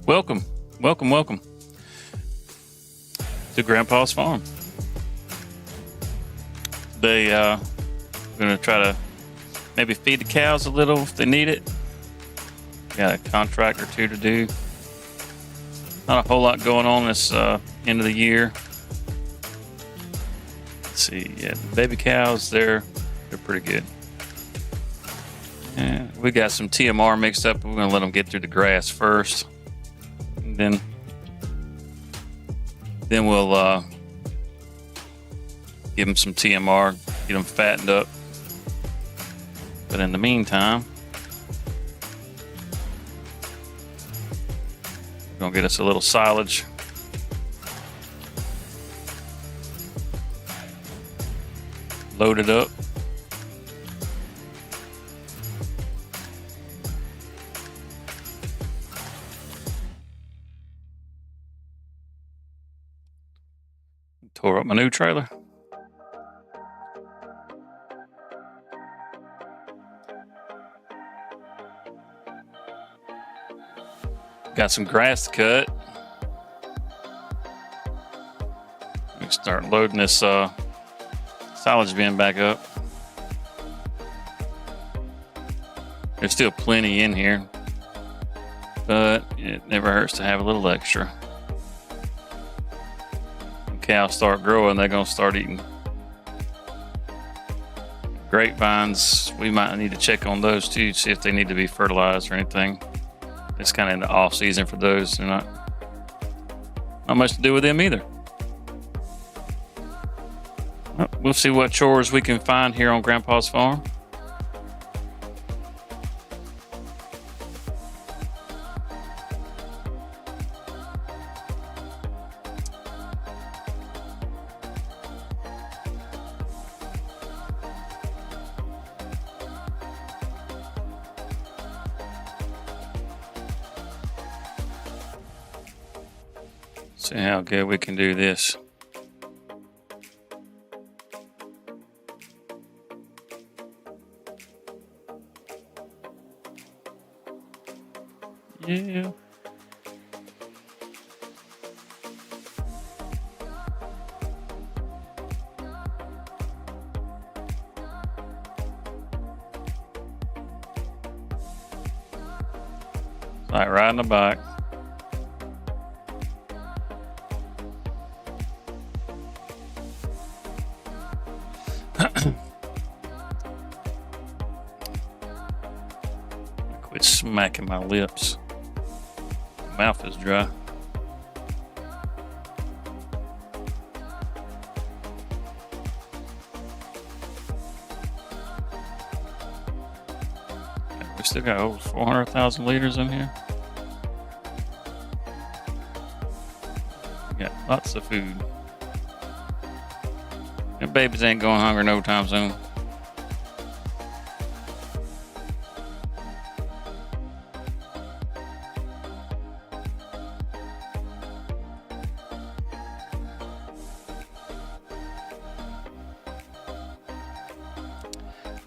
Welcome to Grandpa's Farm. Today, we're going to try to maybe feed the cows a little if they need it. Got a contract or two to do. Not a whole lot going on this end of the year. Let's see, yeah, the baby cows, they're pretty good. And we got some TMR mixed up. We're going to let them get through the grass first. And then we'll give them some TMR, get them fattened up. But in the meantime, we're going to get us a little silage. Load it up. Tore up my new trailer. Got some grass to cut. We start loading this silage bin back up. There's still plenty in here, but it never hurts to have a little extra. Cows start growing, they're going to start eating grapevines. We might need to check on those too, see if they need to be fertilized or anything. It's kind of in the off season for those. They're not much to do with them either. Well, we'll see what chores we can find here on Grandpa's Farm. See how good we can do this. Yeah. Like riding a bike. Quit smacking my lips. My mouth is dry. We still got over 400,000 liters in here. We got lots of food. Them babies ain't going hungry no time soon.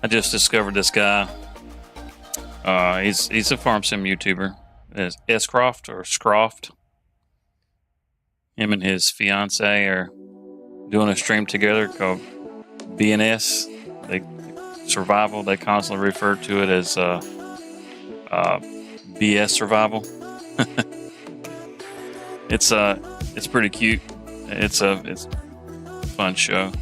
I just discovered this guy. He's a farm sim YouTuber. It's Scroft or Scroft. Him and his fiance are doing a stream together called BNS. Survival. They constantly refer to it as BS Survival. It's pretty cute. It's a fun show.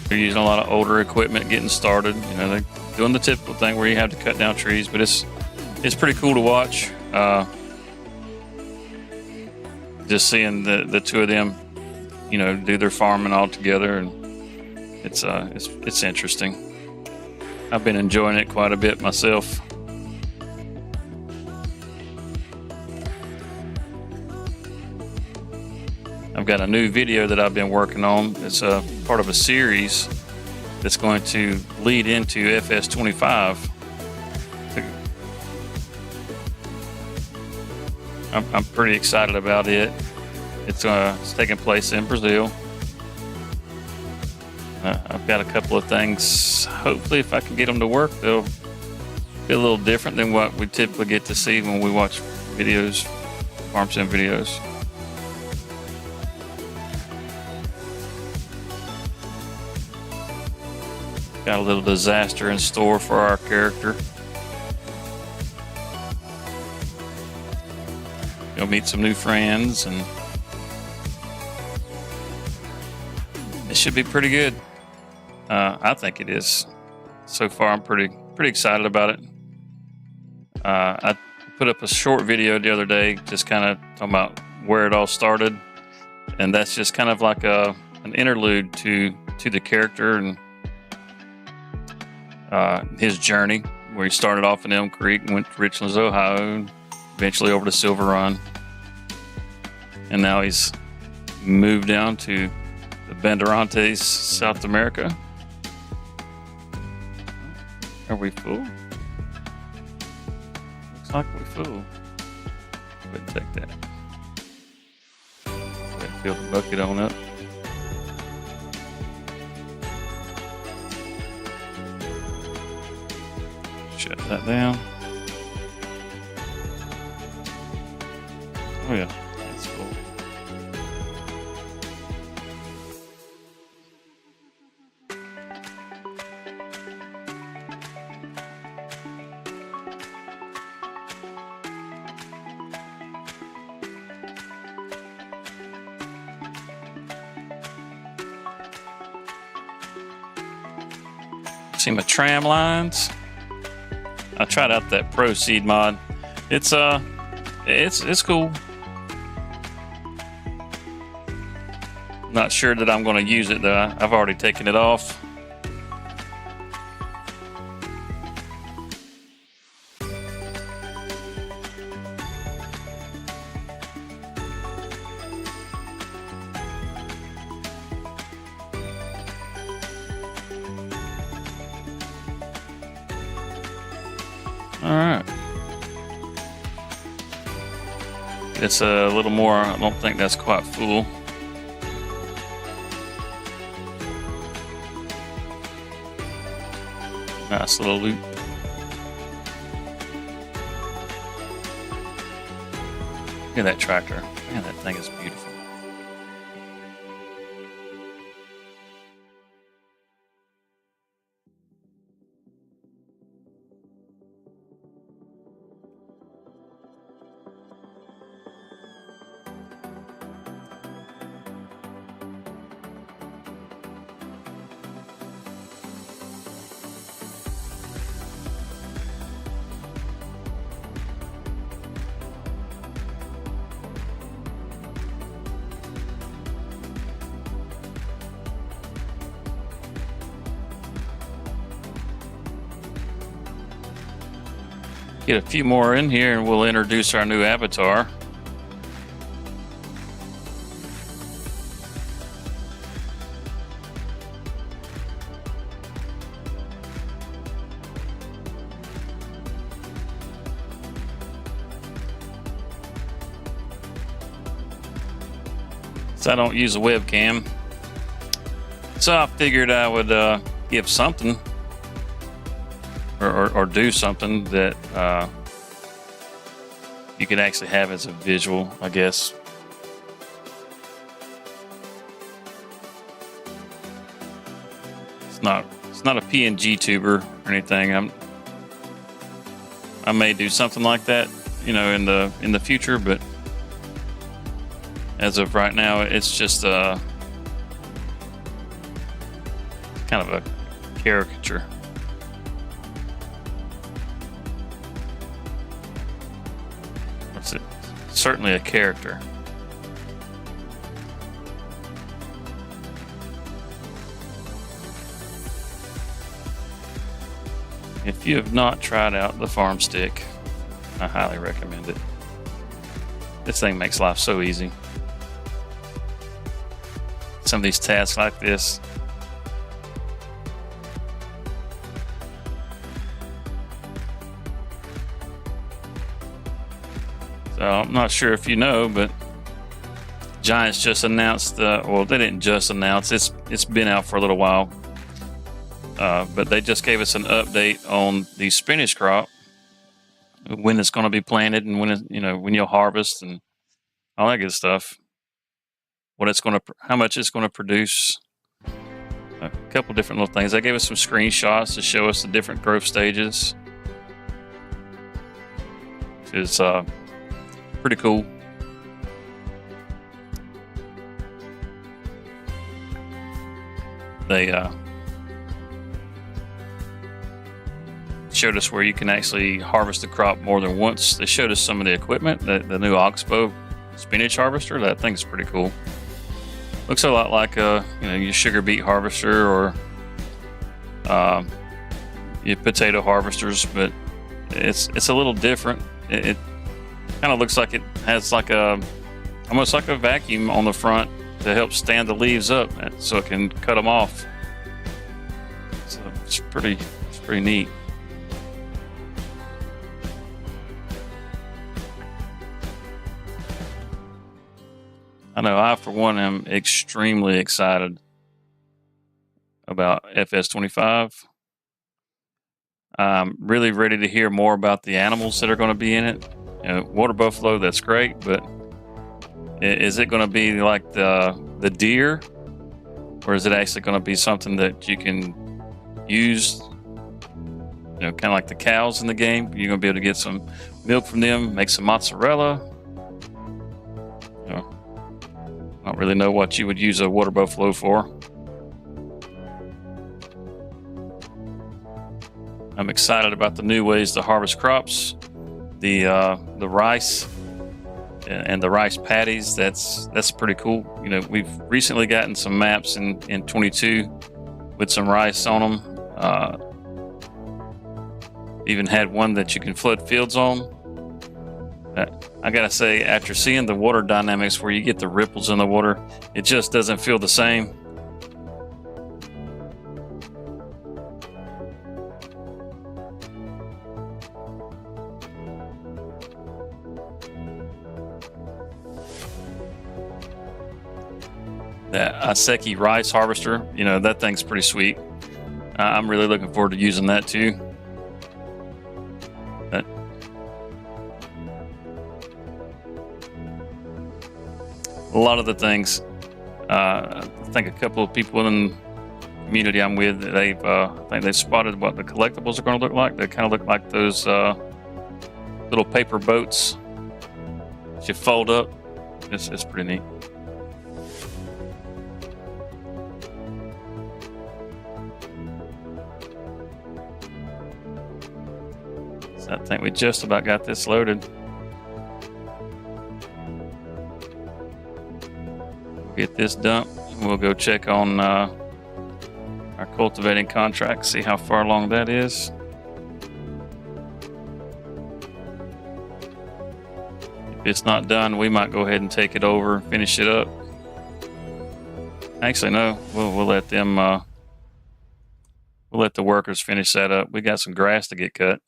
They're using a lot of older equipment getting started. You know, they're doing the typical thing where you have to cut down trees, but it's pretty cool to watch. Just seeing the two of them, you know, do their farming all together, and it's interesting. I've been enjoying it quite a bit myself. I've got a new video that I've been working on. It's a part of a series that's going to lead into FS25. I'm pretty excited about it. It's taking place in Brazil. I've got a couple of things. Hopefully, if I can get them to work, they'll be a little different than what we typically get to see when we watch videos, farm sim videos. Got a little disaster in store for our character. You'll meet some new friends, and it should be pretty good. I think it is. So far, I'm pretty excited about it. I put up a short video the other day, just kind of talking about where it all started, and that's just kind of like an interlude to the character and his journey, where he started off in Elm Creek and went to Richlands, Ohio, and eventually over to Silver Run, and now he's moved down to the Banderantes, South America. Are we full? Looks like we're full. Go ahead and take that. Go ahead and fill the bucket on up. Shut that down. Oh yeah, it's full. See my tram lines? I tried out that Proceed mod. It's cool. Not sure that I'm going to use it though. I've already taken it off. All right. It's a little more. I don't think that's quite full. Nice little loop. Look at that tractor. Man, that thing is beautiful. Get a few more in here and we'll introduce our new avatar. So I don't use a webcam. So I figured I would give something or do something that you could actually have as a visual, I guess. It's not a PNG tuber or anything. I may do something like that, you know, in the future, but as of right now, it's just kind of a caricature. Certainly a character. If you have not tried out the Farm Stick, I highly recommend it. This thing makes life so easy. Some of these tasks like this. So I'm not sure if you know, but Giants just announced, well, they didn't just announce, it's been out for a little while. but they just gave us an update on the spinach crop, when it's going to be planted and when you'll harvest and all that good stuff. How much it's going to produce. A couple different little things. They gave us some screenshots to show us the different growth stages, which is pretty cool. They showed us where you can actually harvest the crop more than once. They showed us some of the equipment, the new Oxbow spinach harvester. That thing's pretty cool. Looks a lot like your sugar beet harvester or your potato harvesters, but it's a little different. It kind of looks like it has almost like a vacuum on the front to help stand the leaves up, so it can cut them off. So it's pretty neat. I know I, for one, am extremely excited about FS25. I'm really ready to hear more about the animals that are going to be in it. Water buffalo, that's great, but is it going to be like the deer, or is it actually going to be something that you can use, kind of like the cows in the game? You're going to be able to get some milk from them, make some mozzarella. I don't really know what you would use a water buffalo for. I'm excited about the new ways to harvest crops, the rice and the rice paddies. That's pretty cool. We've recently gotten some maps in 22 with some rice on them. Even had one that you can flood fields on. I gotta say, after seeing the water dynamics where you get the ripples in the water, it just doesn't feel the same. That Aseki rice harvester, that thing's pretty sweet. I'm really looking forward to using that too. A lot of the things, I think a couple of people in the community I'm with, I think they've spotted what the collectibles are going to look like. They kind of look like those little paper boats that you fold up. It's pretty neat. So I think we just about got this loaded. Get this dumped, and we'll go check on our cultivating contract, see how far along that is. If it's not done, we might go ahead and take it over and finish it up. Actually, no, we'll let them we'll let the workers finish that up. We got some grass to get cut.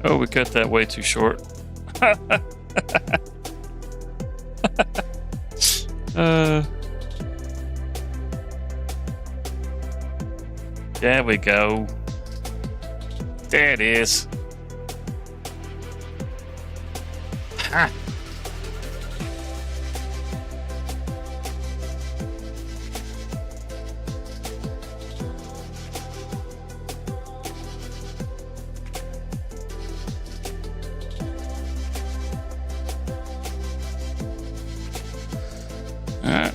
Oh, we cut that way too short. There we go. There it is. Ah. Alright.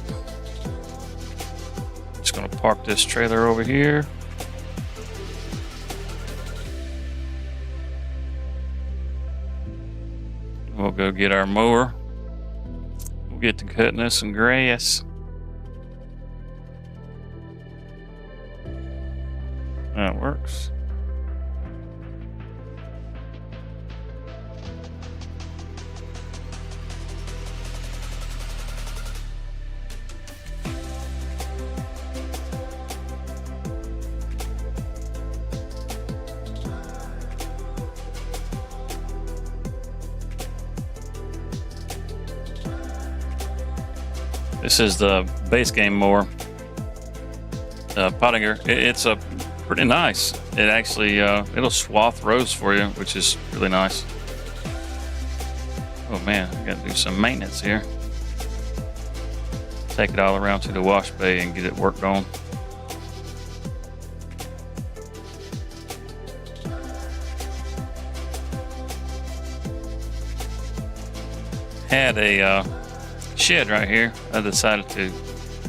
Just gonna park this trailer over here. We'll go get our mower. We'll get to cutting us some grass. That works. This is the base game mower. Pottinger. It's a pretty nice. It actually it'll swath rows for you, which is really nice. Oh man, I got to do some maintenance here. Take it all around to the wash bay and get it worked on. Had a shed right here. I decided to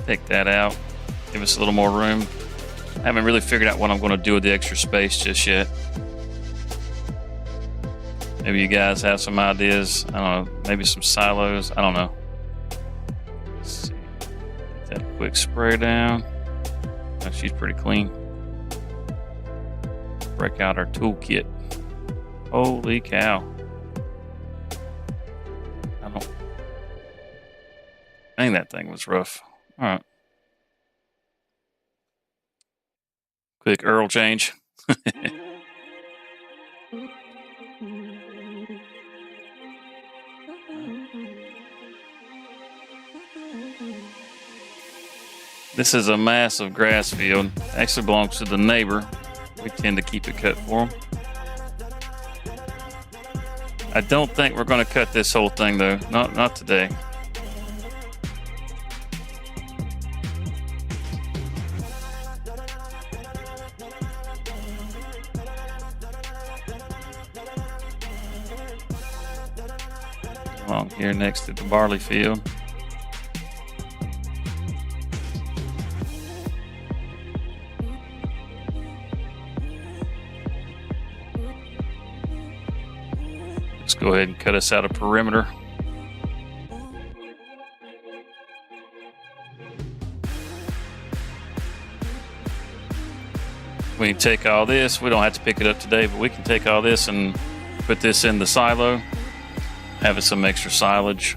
take that out, give us a little more room. I haven't really figured out what I'm going to do with the extra space just yet. Maybe you guys have some ideas. I don't know. Maybe some silos. I don't know. Let's see. Get that quick spray down. Oh, she's pretty clean. Break out our toolkit. Holy cow. Dang, that thing was rough. All right. Quick Earl change. This is a massive grass field. Actually belongs to the neighbor. We tend to keep it cut for him. I don't think we're going to cut this whole thing though. Not today. Along here next to the barley field. Let's go ahead and cut us out a perimeter. We can take all this. We don't have to pick it up today, but we can take all this and put this in the silo. Having some extra silage.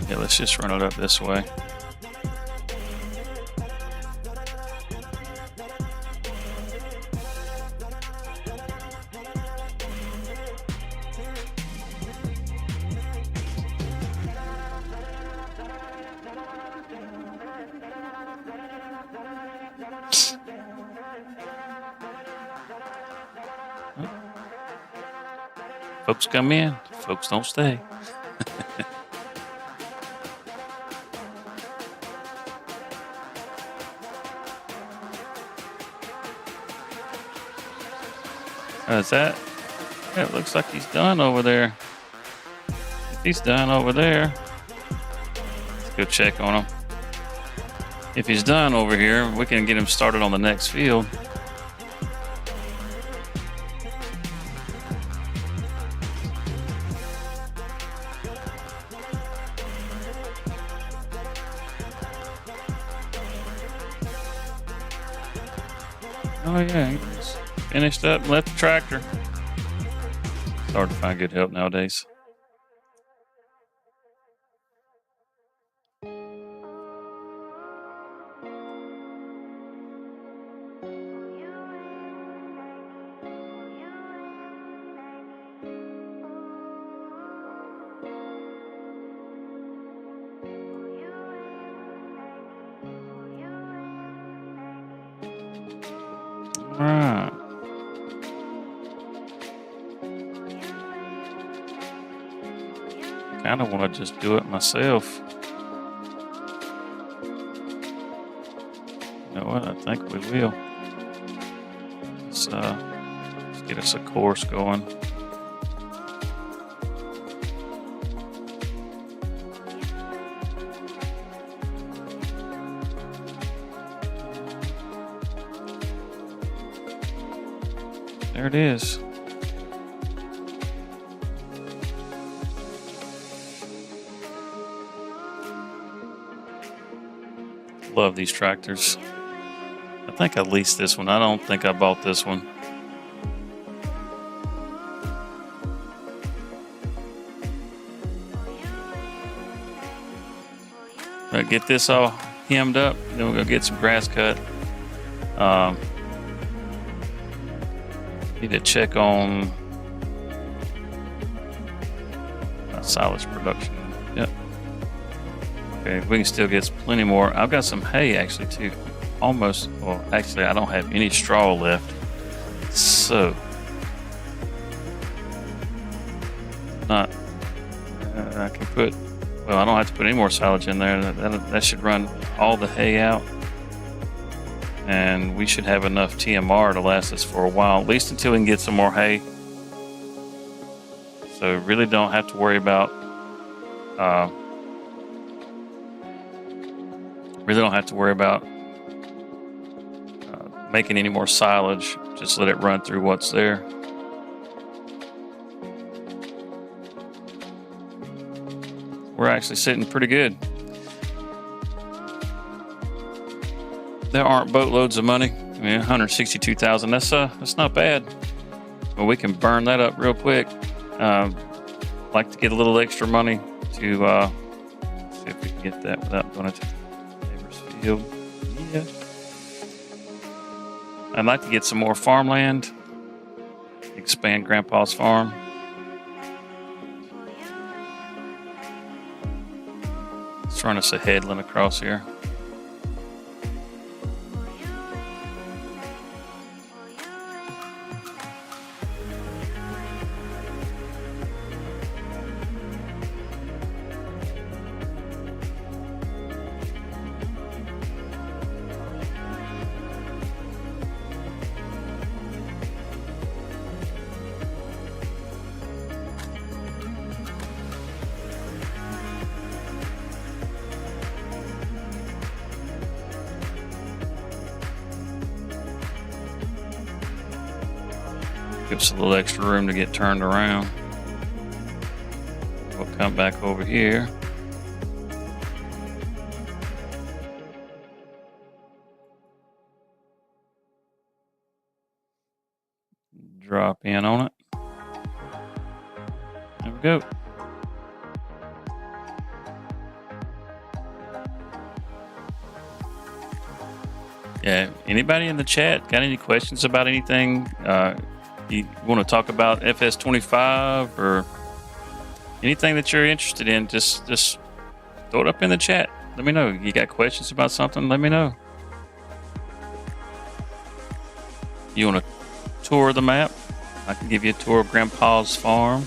Yeah, let's just run it up this way. Folks come in, folks don't stay. How's that? Yeah, it looks like he's done over there. If he's done over there, let's go check on him. If he's done over here, we can get him started on the next field. Oh yeah, he's finished up and left the tractor. It's hard to find good help nowadays. Alright. Kind of want to just do it myself. You know what? I think we will. Let's get us a course going. There it is. Love these tractors. I think I leased this one. I don't think I bought this one. get this all hemmed up. Then we'll go get some grass cut. Need to check on silage production. Yep. Okay, we can still get plenty more. I've got some hay actually too. Almost. Well, actually, I don't have any straw left. So, not. I can put. Well, I don't have to put any more silage in there. That should run all the hay out. And we should have enough TMR to last us for a while, at least until we can get some more hay. So really don't have to worry about making any more silage. Just let it run through what's there. We're actually sitting pretty good. There aren't boatloads of money. I mean, 162,000. That's not bad. But we can burn that up real quick. Like to get a little extra money to see if we can get that without going into the neighbor's field. Yeah. I'd like to get some more farmland. Expand Grandpa's farm. Let's run us a headland across here. Gives a little extra room to get turned around. We'll come back over here. Drop in on it. There we go. Yeah, anybody in the chat got any questions about anything? You want to talk about FS25 or anything that you're interested in, just throw it up in the chat. Let me know. You got questions about something? Let me know. You want to tour the map? I can give you a tour of Grandpa's farm.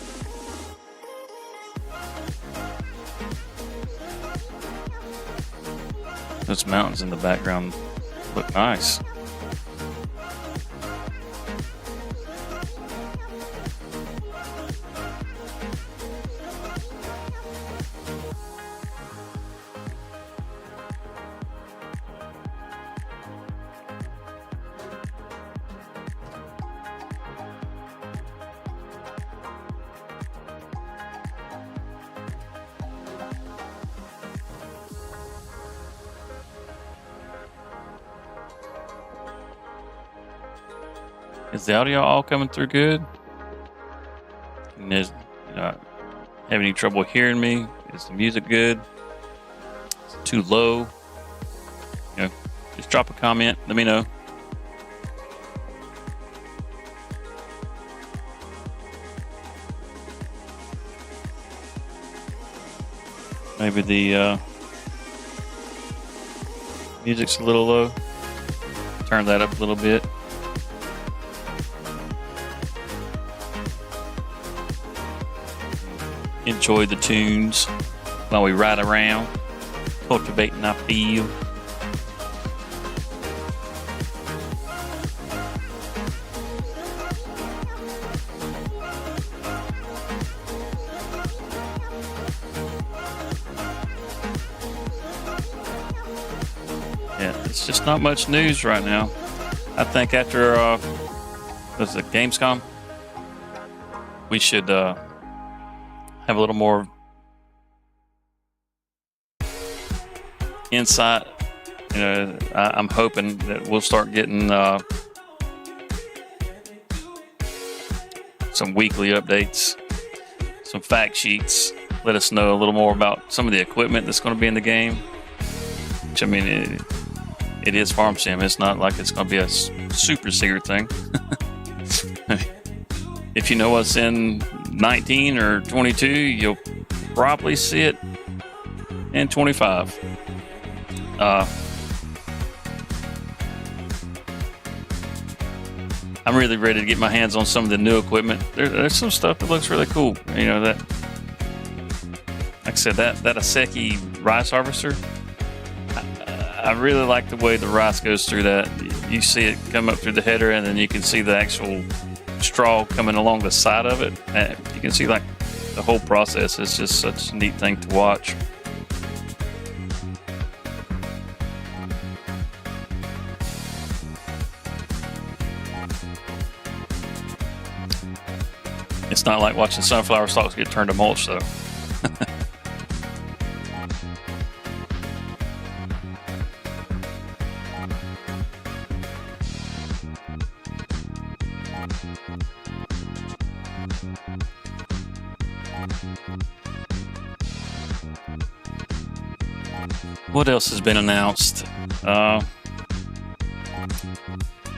Those mountains in the background look nice. Is the audio all coming through good? And is have any trouble hearing me? Is the music good? Is it too low? Just drop a comment. Let me know. Maybe the music's a little low. Turn that up a little bit. Enjoy the tunes while we ride around, cultivating our field. Yeah, it's just not much news right now. I think after was it Gamescom, we should have a little more insight. I'm hoping that we'll start getting some weekly updates, some fact sheets. Let us know a little more about some of the equipment that's going to be in the game. which, I mean, it is farm sim. It's not like it's going to be a super secret thing. If you know what's in 19 or 22, you'll probably see it in 25. I'm really ready to get my hands on some of the new equipment. There's some stuff that looks really cool. You know, that, like I said, that Aseki rice harvester, I really like the way the rice goes through that. You see it come up through the header, and then you can see the actual straw coming along the side of it. And you can see like the whole process. It's just such a neat thing to watch. It's not like watching sunflower stalks get turned to mulch, though. What else has been announced? The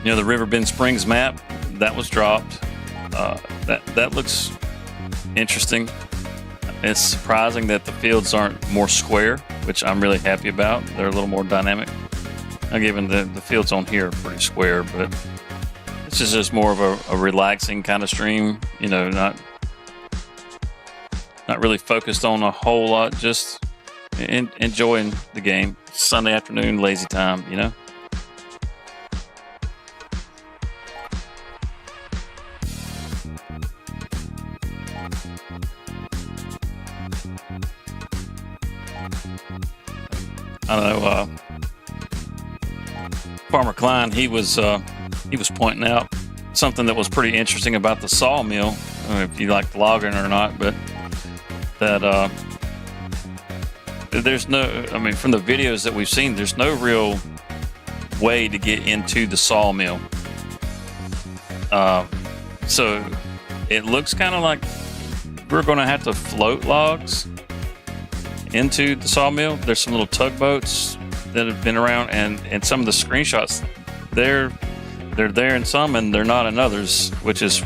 Riverbend Springs map that was dropped. That looks interesting. It's surprising that the fields aren't more square, which I'm really happy about. They're a little more dynamic. Now, given the fields on here are pretty square, but this is just more of a relaxing kind of stream. Not really focused on a whole lot. Just enjoying the game. Sunday afternoon, lazy time. I don't know. Farmer Klein, he was pointing out something that was pretty interesting about the sawmill. I don't know if you like logging or not, but that there's no. I mean, from the videos that we've seen, there's no real way to get into the sawmill. So it looks kind of like we're going to have to float logs into the sawmill. There's some little tugboats that have been around, and some of the screenshots, they're there in some and they're not in others, which is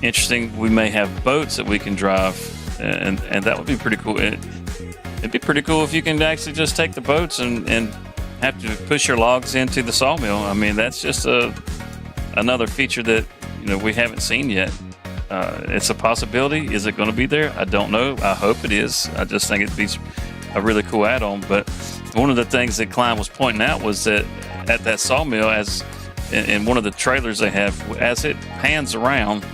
interesting. We may have boats that we can drive, and that would be pretty cool. It'd be pretty cool if you can actually just take the boats and have to push your logs into the sawmill. I mean, that's just another feature that we haven't seen yet. It's a possibility. Is it going to be there? I don't know. I hope it is. I just think it'd be a really cool add-on. But one of the things that Klein was pointing out was that at that sawmill, as in one of the trailers they have, as it pans around,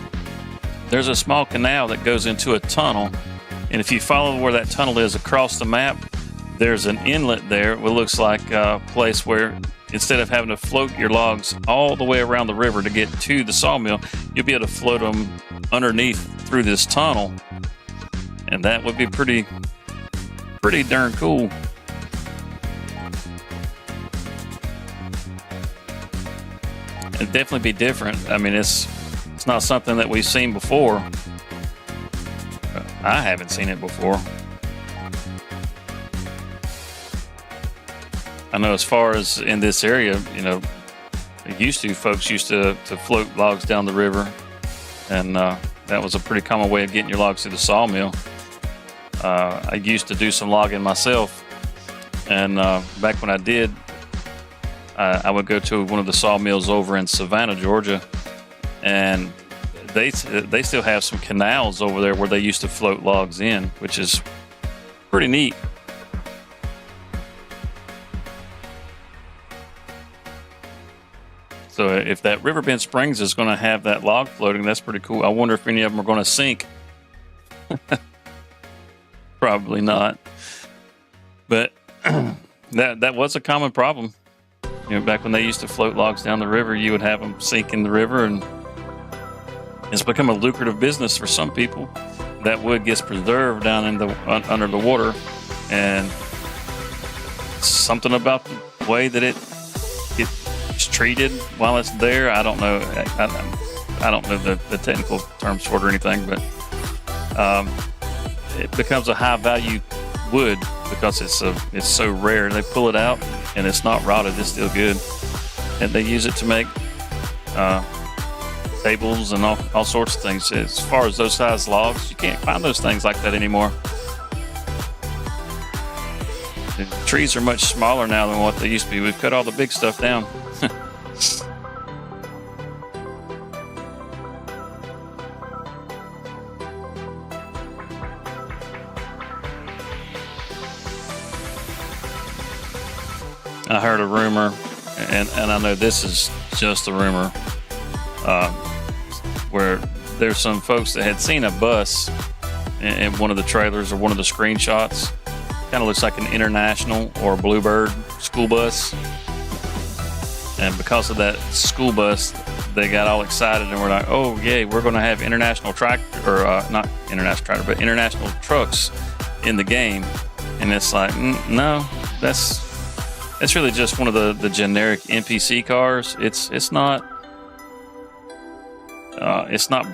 there's a small canal that goes into a tunnel. And if you follow where that tunnel is across the map, there's an inlet there. What looks like a place where instead of having to float your logs all the way around the river to get to the sawmill, you'll be able to float them underneath through this tunnel, and that would be pretty darn cool. It'd definitely be different. I mean, it's not something that we've seen before. I haven't seen it before. I know as far as in this area, folks used to float logs down the river, and that was a pretty common way of getting your logs to the sawmill. I used to do some logging myself, and back when I did, I would go to one of the sawmills over in Savannah, Georgia, and they still have some canals over there where they used to float logs in, which is pretty neat. So if that Riverbend Springs is going to have that log floating, that's pretty cool. I wonder if any of them are going to sink. Probably not. But that was a common problem. Back when they used to float logs down the river, you would have them sink in the river, and it's become a lucrative business for some people. That wood gets preserved down in under the water, and something about the way that it's treated while it's there. I don't know. I don't know the technical terms for it or anything, but it becomes a high value wood because it's so rare. They pull it out and it's not rotted; it's still good, and they use it to make tables and all sorts of things. As far as those size logs, you can't find those things like that anymore. The trees are much smaller now than what they used to be. We've cut all the big stuff down. I heard a rumor, and I know this is just a rumor, where there's some folks that had seen a bus in one of the trailers or one of the screenshots. Kind of looks like an International or a Bluebird school bus. And because of that school bus, they got all excited and were like, oh, yay, we're going to have international tractor, or not international tractor, but international trucks in the game. And it's like, no, that's really just one of the generic NPC cars. It's not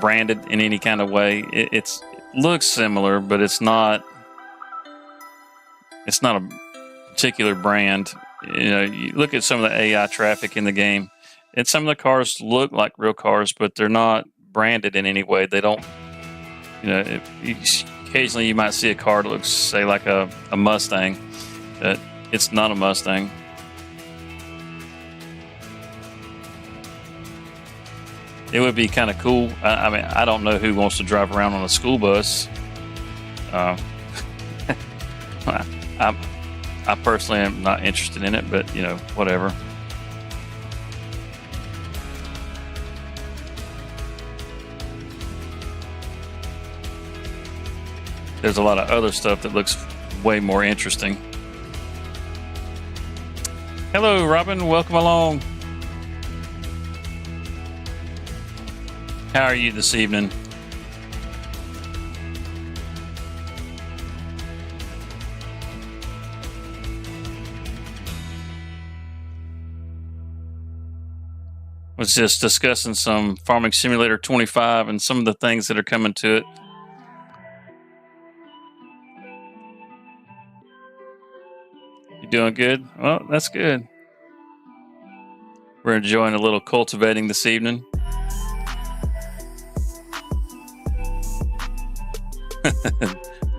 branded in any kind of way. It looks similar, but it's not a particular brand. You know, you look at some of the AI traffic in the game, and some of the cars look like real cars, but they're not branded in any way. They don't, you know, occasionally you might see a car that looks, say, like a Mustang. It's not a Mustang. It would be kind of cool. I mean, I don't know who wants to drive around on a school bus. I personally am not interested in it, but, you know, whatever. There's a lot of other stuff that looks way more interesting. Hello, Robin. Welcome along. How are you this evening? Was just discussing some Farming Simulator 25 and some of the things that are coming to it. You doing good? Well, that's good. We're enjoying a little cultivating this evening.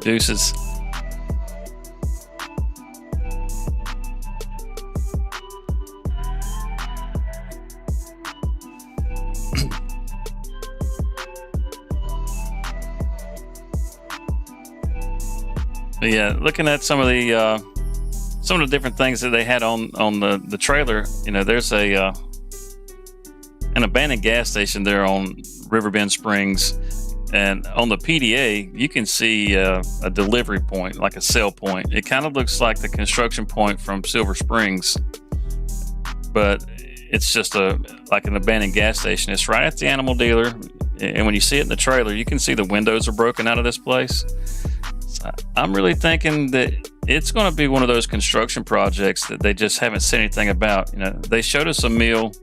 Deuces. But yeah, looking at some of the different things that they had on the trailer, you know, there's an abandoned gas station there on Riverbend Springs, and on the PDA you can see a delivery point, like a sell point. It kind of looks like the construction point from Silver Springs, but it's just like an abandoned gas station. It's right at the animal dealer, and when you see it in the trailer, you can see the windows are broken out of this place. So I'm really thinking that it's going to be one of those construction projects that they just haven't said anything about. You know, they showed us a mill,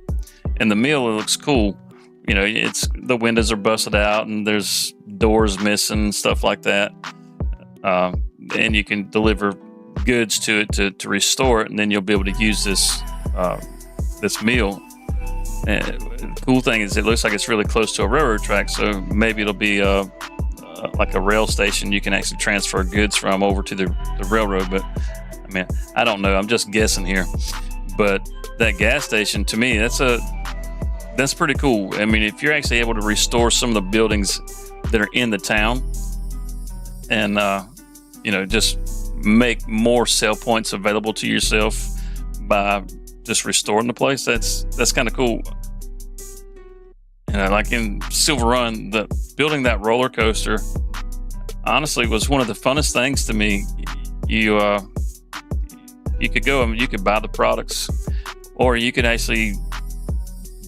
and the mill looks cool. You know, the windows are busted out and there's doors missing, stuff like that. And you can deliver goods to it to restore it, and then you'll be able to use this mill. And the cool thing is it looks like it's really close to a railroad track, so maybe it'll be like a rail station you can actually transfer goods from over to the railroad. But I mean, I don't know. I'm just guessing here. But that gas station, to me, that's pretty cool. I mean, if you're actually able to restore some of the buildings that are in the town and, you know, just make more sell points available to yourself by just restoring the place, that's kind of cool. And like in Silver Run, building that roller coaster honestly was one of the funnest things to me. You could go and you could buy the products, or you could actually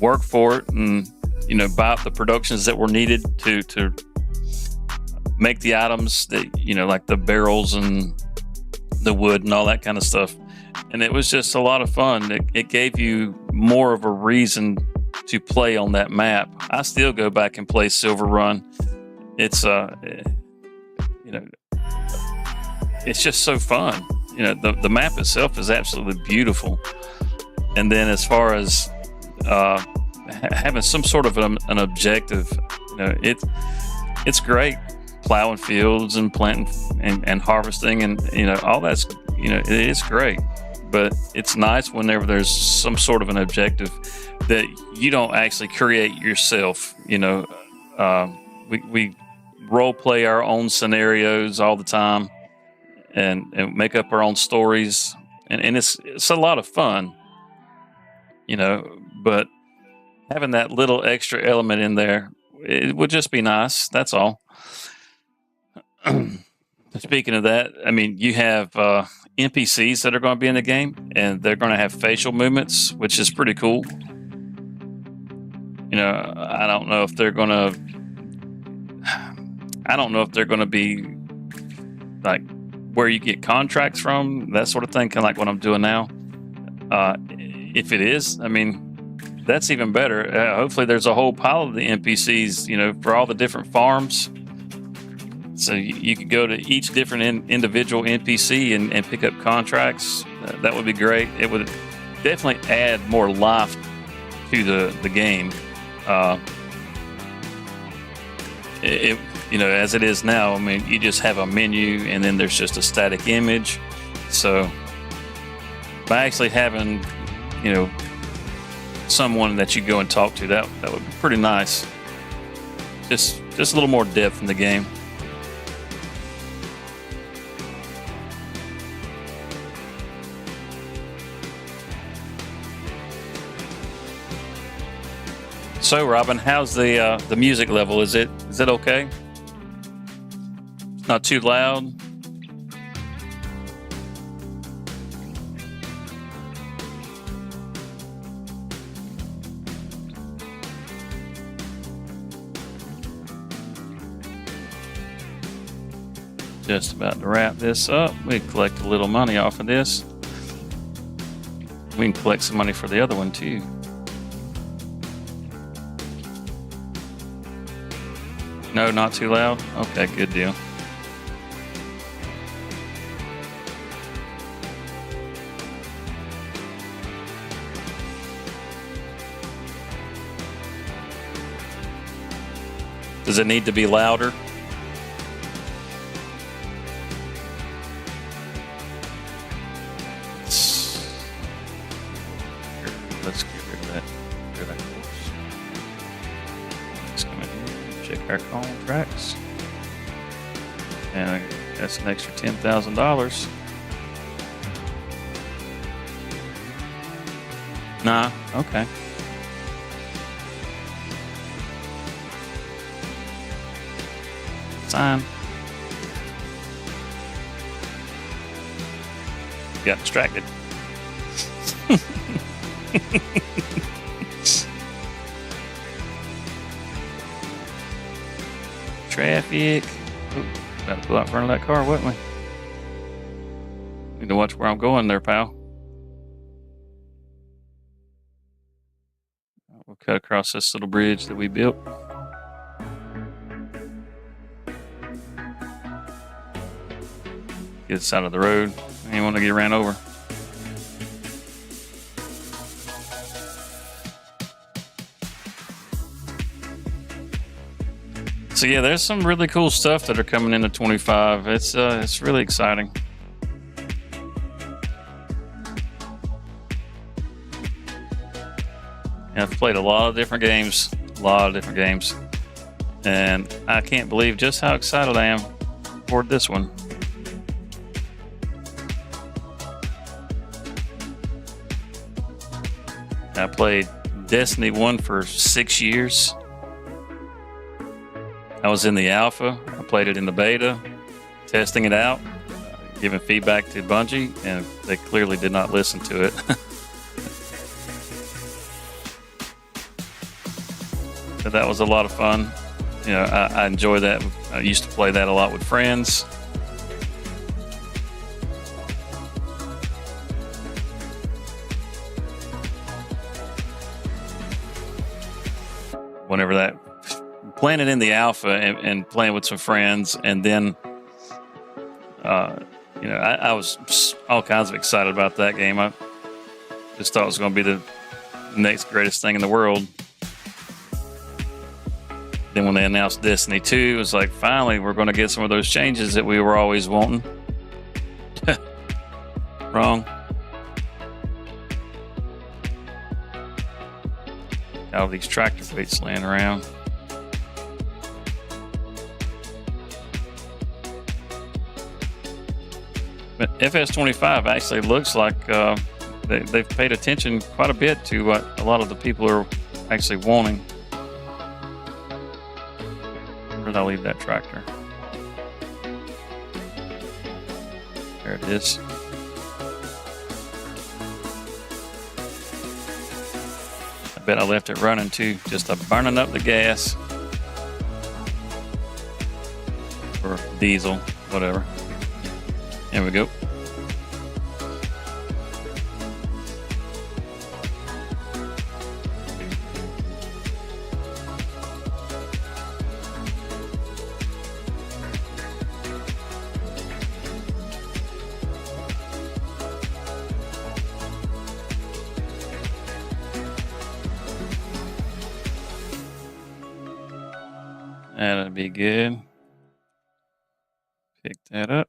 work for it and, you know, buy up the productions that were needed to make the items that, you know, like the barrels and the wood and all that kind of stuff. And it was just a lot of fun. It gave you more of a reason to play on that map. I still go back and play Silver Run. It's you know, it's just so fun. the map itself is absolutely beautiful. And then as far as having some sort of an objective, it's great. Plowing fields and planting and harvesting and all that's it's great. But it's nice whenever there's some sort of an objective that you don't actually create yourself. We role play our own scenarios all the time and make up our own stories, and it's a lot of fun. But having that little extra element in there, it would just be nice. That's all. Speaking of that, I mean, you have NPCs that are going to be in the game, and they're going to have facial movements, which is pretty cool. I don't know if they're going to be like where you get contracts from, that sort of thing, kind of like what I'm doing now. If it is, I mean, that's even better. Hopefully there's a whole pile of the NPCs, for all the different farms. So you could go to each different individual NPC and pick up contracts. That would be great. It would definitely add more life to the game. As it is now, I mean, you just have a menu and then there's just a static image. So by actually having, someone that you go and talk to, that would be pretty nice. Just a little more depth in the game. So, Robin, how's the music level? Is it okay? Not too loud? Just about to wrap this up. We collect a little money off of this. We can collect some money for the other one too. No, not too loud? Okay, good deal. Does it need to be louder? Let's get rid of that. Let's come in here and check our contracts. And that's an extra $10,000. Nah, okay. Sign. Got distracted. Traffic. Ooh, about to pull out in front of that car, wouldn't we? Need to watch where I'm going there, pal. We'll cut across this little bridge that we built. Get this out of the road. I didn't want to get ran over. So yeah, there's some really cool stuff that are coming into 25. It's really exciting. And I've played a lot of different games, and I can't believe just how excited I am for this one. I played Destiny 1 for 6 years. I was in the alpha. I played it in the beta, testing it out, giving feedback to Bungie, and they clearly did not listen to it. But that was a lot of fun. I enjoy that. I used to play that a lot with friends. Whenever that, playing it in the alpha and playing with some friends, and then You know, I was all kinds of excited about that game. I just thought it was going to be the next greatest thing in the world. Then when they announced Destiny 2, it was like, finally, we're going to get some of those changes that we were always wanting. Wrong. All these tractor plates laying around. But FS25 actually looks like they've paid attention quite a bit to what a lot of the people are actually wanting. Where did I leave that tractor? There it is. I bet I left it running too, just burning up the gas. Or diesel, whatever. There we go. That'll be good. Pick that up.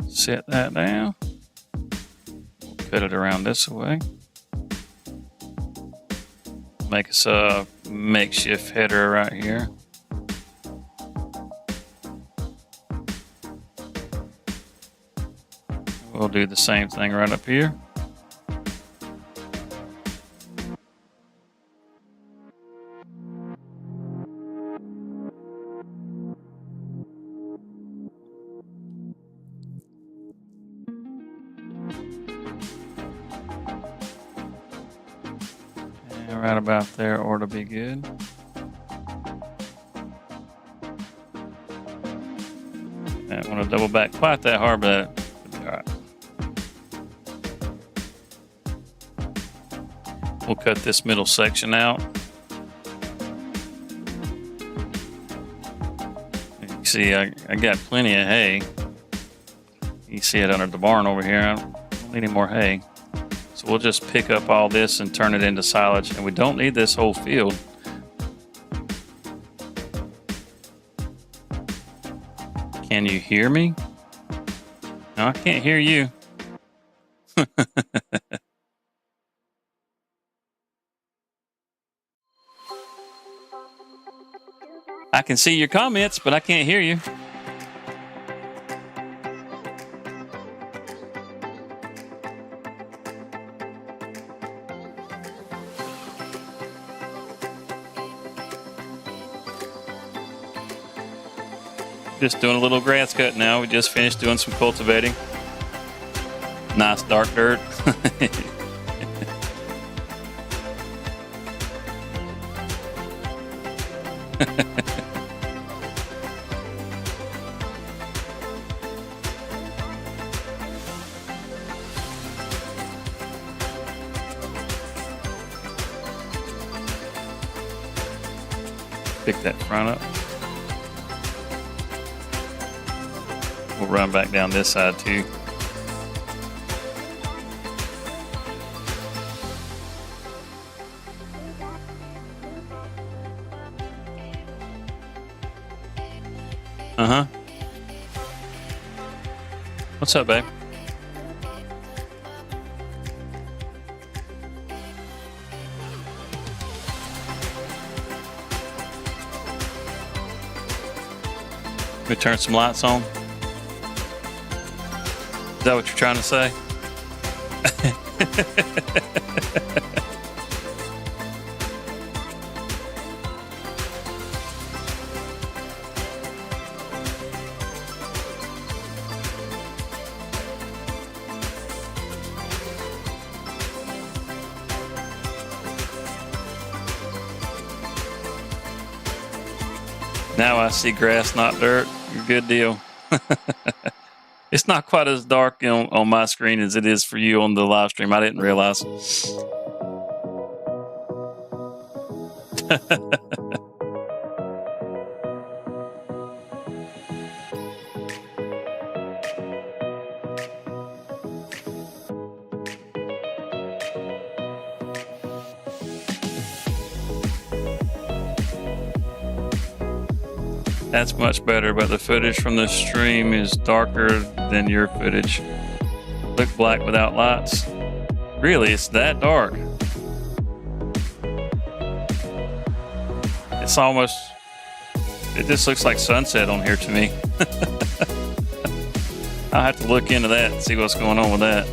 Set that down. Cut it around this way. Make us a makeshift header right here. We'll do the same thing right up here. And right about there ought to be good. I don't want to double back quite that hard, but it'll be all right. We'll cut this middle section out. You can see I got plenty of hay. You see it under the barn over here. I don't need any more hay. So we'll just pick up all this and turn it into silage. And we don't need this whole field. Can you hear me? No, I can't hear you. I can see your comments, but I can't hear you. Just doing a little grass cut now. We just finished doing some cultivating. Nice dark dirt. Pick that front up. We'll run back down this side too. What's up, babe? We turn some lights on. Is that what you're trying to say? Now I see grass, not dirt. Good deal. It's not quite as dark on my screen as it is for you on the live stream. I didn't realize. That's much better, but the footage from the stream is darker than your footage. Look black without lights. Really, it's that dark. It's almost, it just looks like sunset on here to me. I'll have to look into that and see what's going on with that.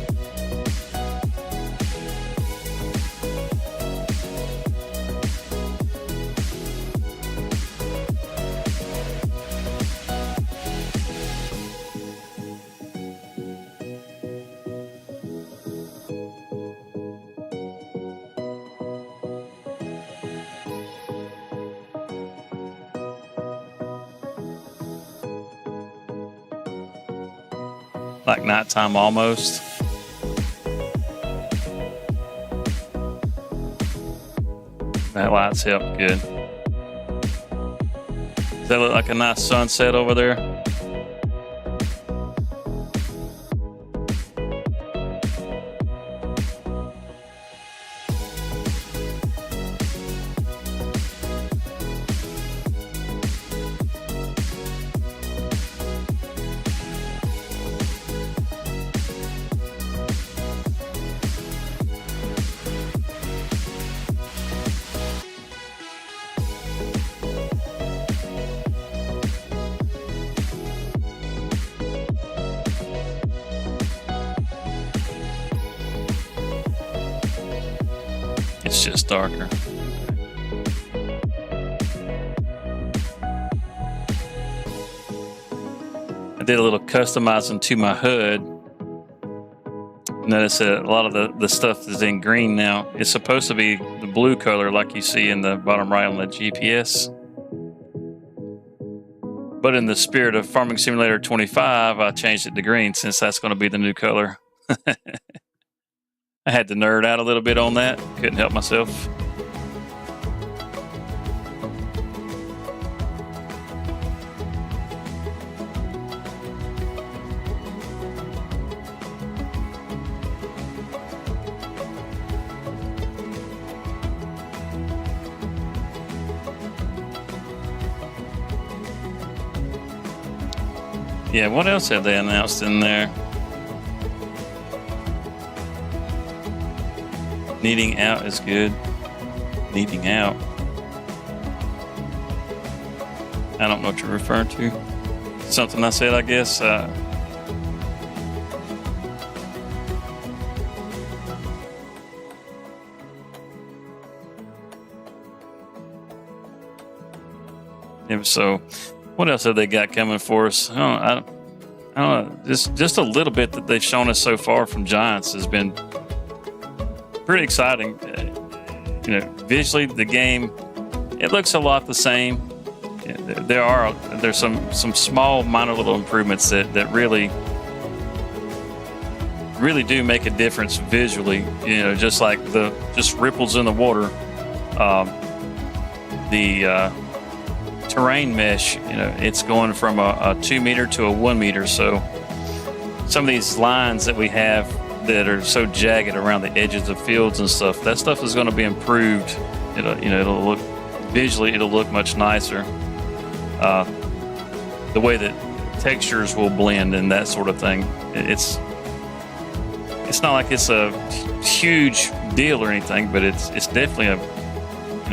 Like nighttime almost. That lights help good. Does that look like a nice sunset over there? It's just darker. I did a little customizing to my hood. Notice that a lot of the stuff is in green now. It's supposed to be the blue color like you see in the bottom right on the GPS. But in the spirit of Farming Simulator 25, I changed it to green since that's going to be the new color. I had to nerd out a little bit on that. Couldn't help myself. Yeah, what else have they announced in there? Needing out is good. Needing out. I don't know what you're referring to. Something I said, I guess. Yeah, so, what else have they got coming for us? I don't know. Just a little bit that they've shown us so far from Giants has been pretty exciting. Visually the game, it looks a lot the same. There's some small minor little improvements that really do make a difference visually. Just like just ripples in the water. The terrain mesh, it's going from a 2 meter to a 1 meter. So some of these lines that we have that are so jagged around the edges of fields and stuff, that stuff is going to be improved. It'll look visually, it'll look much nicer. The way that textures will blend and that sort of thing, it's not like it's a huge deal or anything, but it's definitely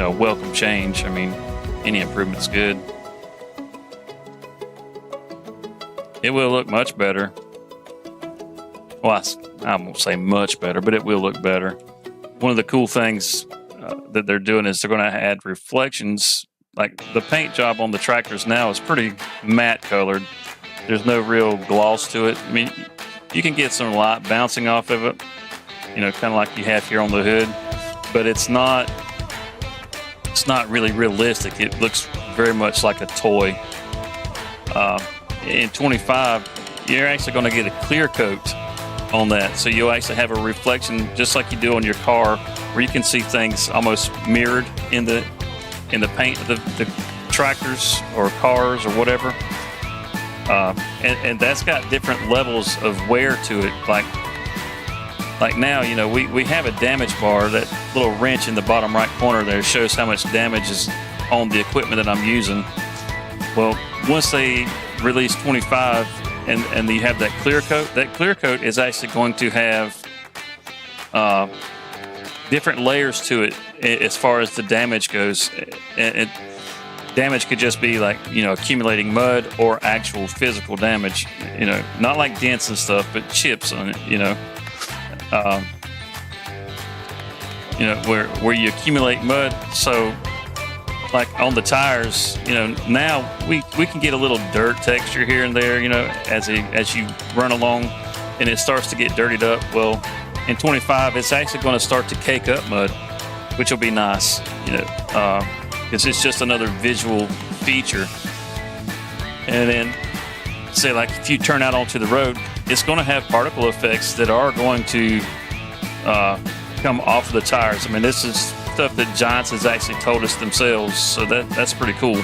a welcome change. I mean, any improvement's good. It will look much better. Well, I won't say much better, but it will look better. One of the cool things that they're doing is they're going to add reflections. Like the paint job on the tractors now is pretty matte colored. There's no real gloss to it. I mean, you can get some light bouncing off of it, kind of like you have here on the hood, but it's not really realistic. It looks very much like a toy. In 25, you're actually going to get a clear coat on that. So you'll actually have a reflection just like you do on your car, where you can see things almost mirrored in the paint of the tractors or cars or whatever. And that's got different levels of wear to it. Like now, you know, we have a damage bar, that little wrench in the bottom right corner there shows how much damage is on the equipment that I'm using. Well, once they release 25 and you have that clear coat is actually going to have different layers to it as far as the damage goes. Damage could just be like, you know, accumulating mud or actual physical damage, you know, not like dents and stuff, but chips on it, you know. Where you accumulate mud. So like on the tires, you know, now we can get a little dirt texture here and there, you know, as you run along and it starts to get dirtied up. Well, in 25, it's actually going to start to cake up mud, which will be nice, you know, because it's just another visual feature. And then say like if you turn out onto the road, it's going to have particle effects that are going to come off of the tires. I mean, this is stuff that Giants has actually told us themselves, so that's pretty cool.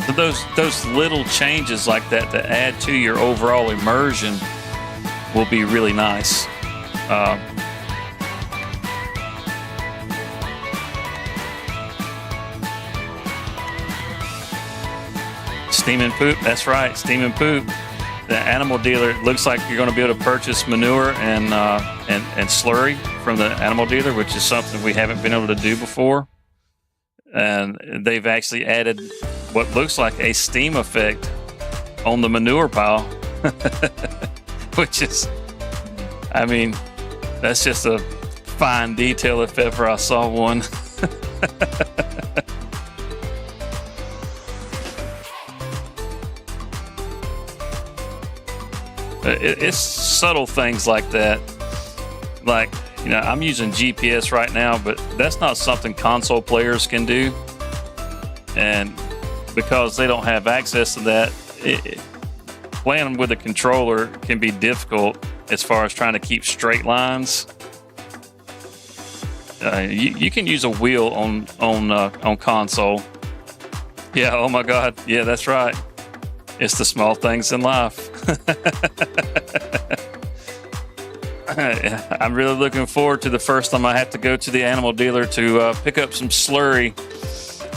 So those little changes like that add to your overall immersion will be really nice. Steam and poop, that's right, steam and poop. The animal dealer, it looks like you're going to be able to purchase manure and slurry from the animal dealer, which is something we haven't been able to do before. And they've actually added what looks like a steam effect on the manure pile, which is, I mean, that's just a fine detail if ever I saw one. It's subtle things like that. Like, you know, I'm using GPS right now, but that's not something console players can do. And because they don't have access to that, playing with a controller can be difficult as far as trying to keep straight lines. You can use a wheel on console. Yeah, oh my God. Yeah, that's right. It's the small things in life. I'm really looking forward to the first time I have to go to the animal dealer to pick up some slurry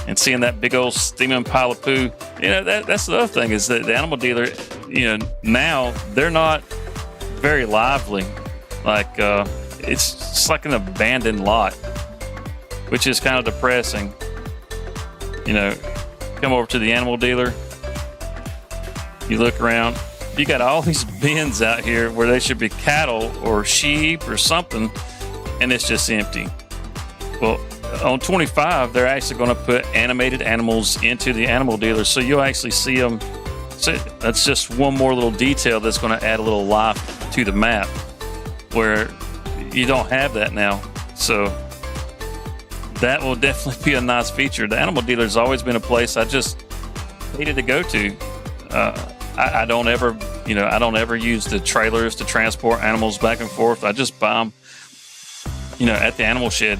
and seeing that big old steaming pile of poo. You know, that's the other thing is that the animal dealer, you know, now they're not very lively. Like, it's like an abandoned lot, which is kind of depressing. You know, come over to the animal dealer, you look around, you got all these bins out here where they should be cattle or sheep or something, and it's just empty. Well, on 25, they're actually going to put animated animals into the animal dealer, so you'll actually see them. So that's just one more little detail that's going to add a little life to the map, where you don't have that now. So that will definitely be a nice feature. The animal dealer's always been a place I just hated to go to. I don't ever use the trailers to transport animals back and forth. I just buy them, you know, at the animal shed.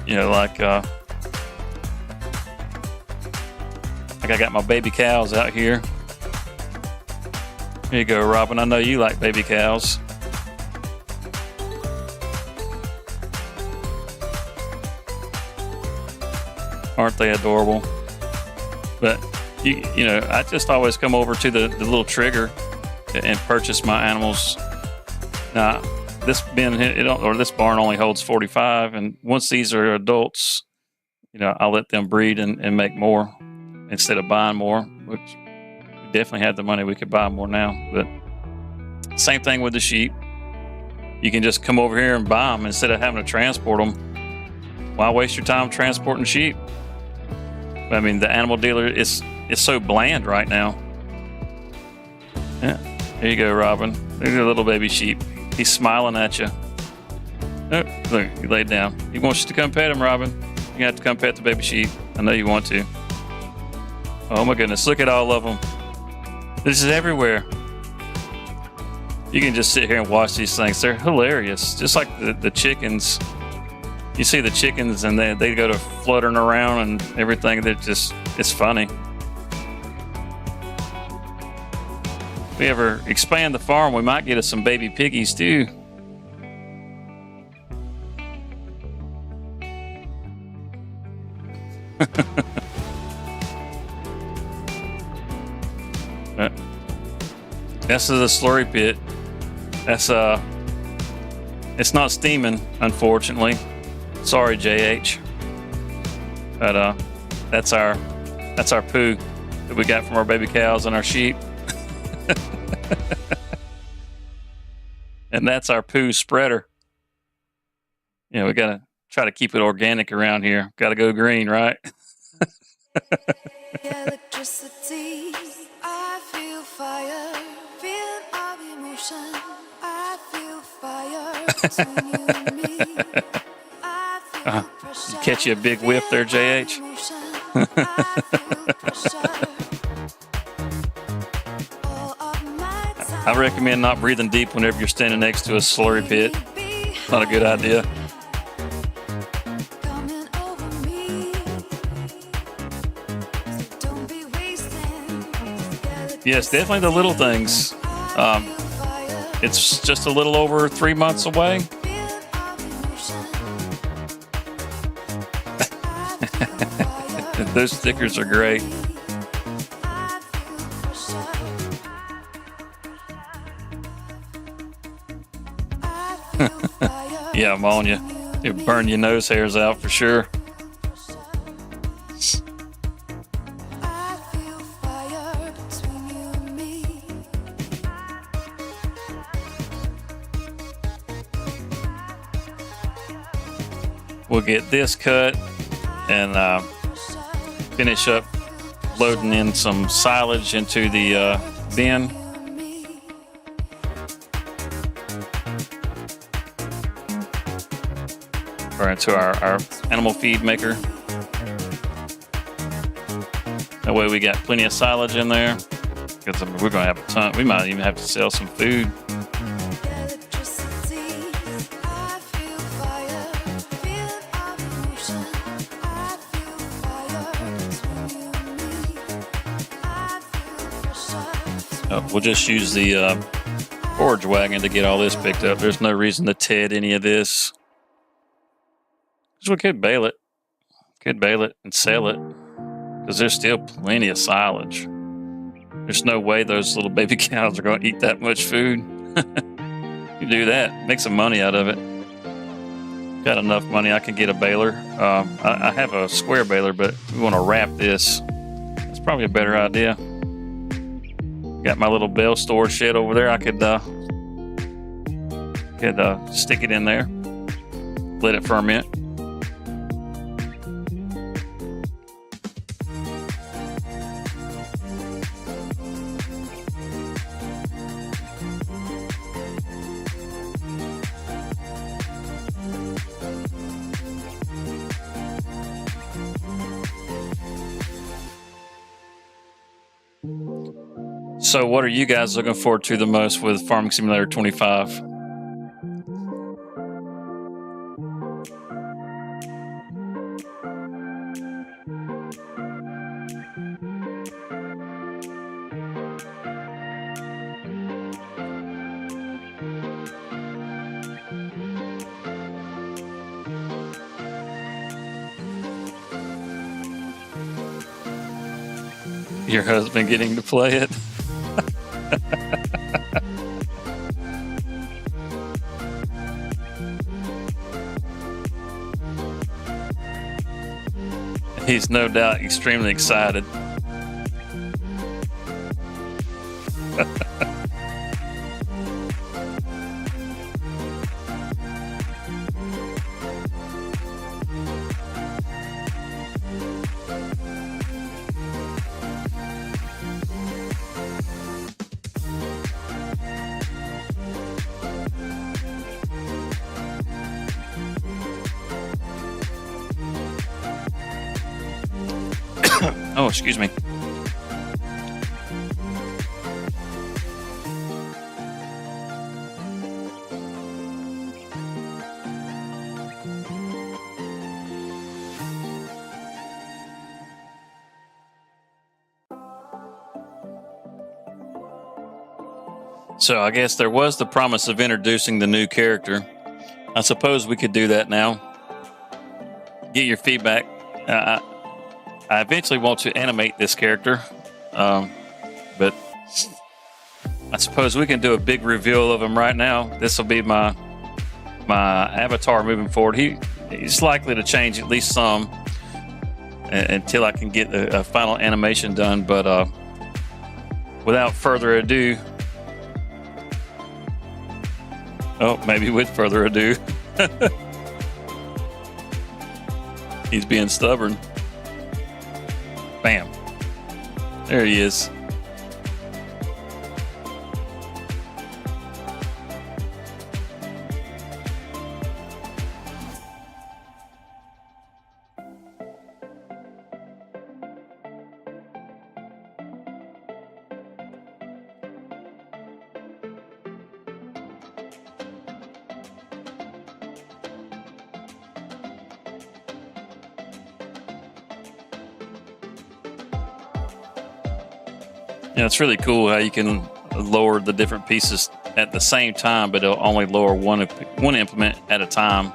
You know, like I got my baby cows out here. Here you go, Robin. I know you like baby cows. Aren't they adorable? But you know, I just always come over to the little trigger and purchase my animals. Now, this bin or this barn only holds 45, and once these are adults, you know, I'll let them breed and make more instead of buying more. Which we definitely have the money; we could buy more now. But same thing with the sheep. You can just come over here and buy them instead of having to transport them. Why waste your time transporting sheep? I mean, the animal dealer is so bland right now. Yeah, there you go, Robin. There's a little baby sheep. He's smiling at you. Oh, look, he laid down. He wants you to come pet him, Robin. You have to come pet the baby sheep. I know you want to. Oh my goodness, look at all of them. This is everywhere. You can just sit here and watch these things. They're hilarious. Just like the chickens. You see the chickens and they go to fluttering around and everything. It's funny. If we ever expand the farm, we might get us some baby piggies too. This is a slurry pit. That's it's not steaming, unfortunately. Sorry, JH. But that's our poo that we got from our baby cows and our sheep. And that's our poo spreader. You know, we gotta try to keep it organic around here. Gotta go green, right? Electricity, I feel fire, feeling of emotion. I feel fire between you and me. I feel pressure, Catch you a big whiff there, JH. I feel pressure. All of my time, I recommend not breathing deep whenever you're standing next to a slurry pit. Not a good idea. coming over me. So don't be wasting. Yes, definitely the little things. It's just a little over 3 months away. Those stickers are great. Yeah, I'm on you. It'll burn your nose hairs out for sure. We'll get this cut and finish up loading in some silage into the bin. Or into our animal feed maker. That way we got plenty of silage in there. Because we're going to have a ton. We might even have to sell some food. We'll just use the forage wagon to get all this picked up. There's no reason to TED any of this. Because we could bale it. Could bale it and sell it. Because there's still plenty of silage. There's no way those little baby cows are going to eat that much food. You do that. Make some money out of it. Got enough money, I can get a baler. I have a square baler, but we want to wrap this. That's probably a better idea. Got my little bale store shed over there. I could stick it in there. Let it ferment. So what are you guys looking forward to the most with Farming Simulator 25? Your husband getting to play it? He's no doubt extremely excited. Oh, excuse me. So I guess there was the promise of introducing the new character. I suppose we could do that now. Get your feedback. I eventually want to animate this character, but I suppose we can do a big reveal of him right now. This will be my avatar moving forward. He's likely to change at least some until I can get a final animation done. But without further ado, maybe with further ado, he's being stubborn. Bam. There he is. Yeah, it's really cool how you can lower the different pieces at the same time, but it'll only lower one implement at a time.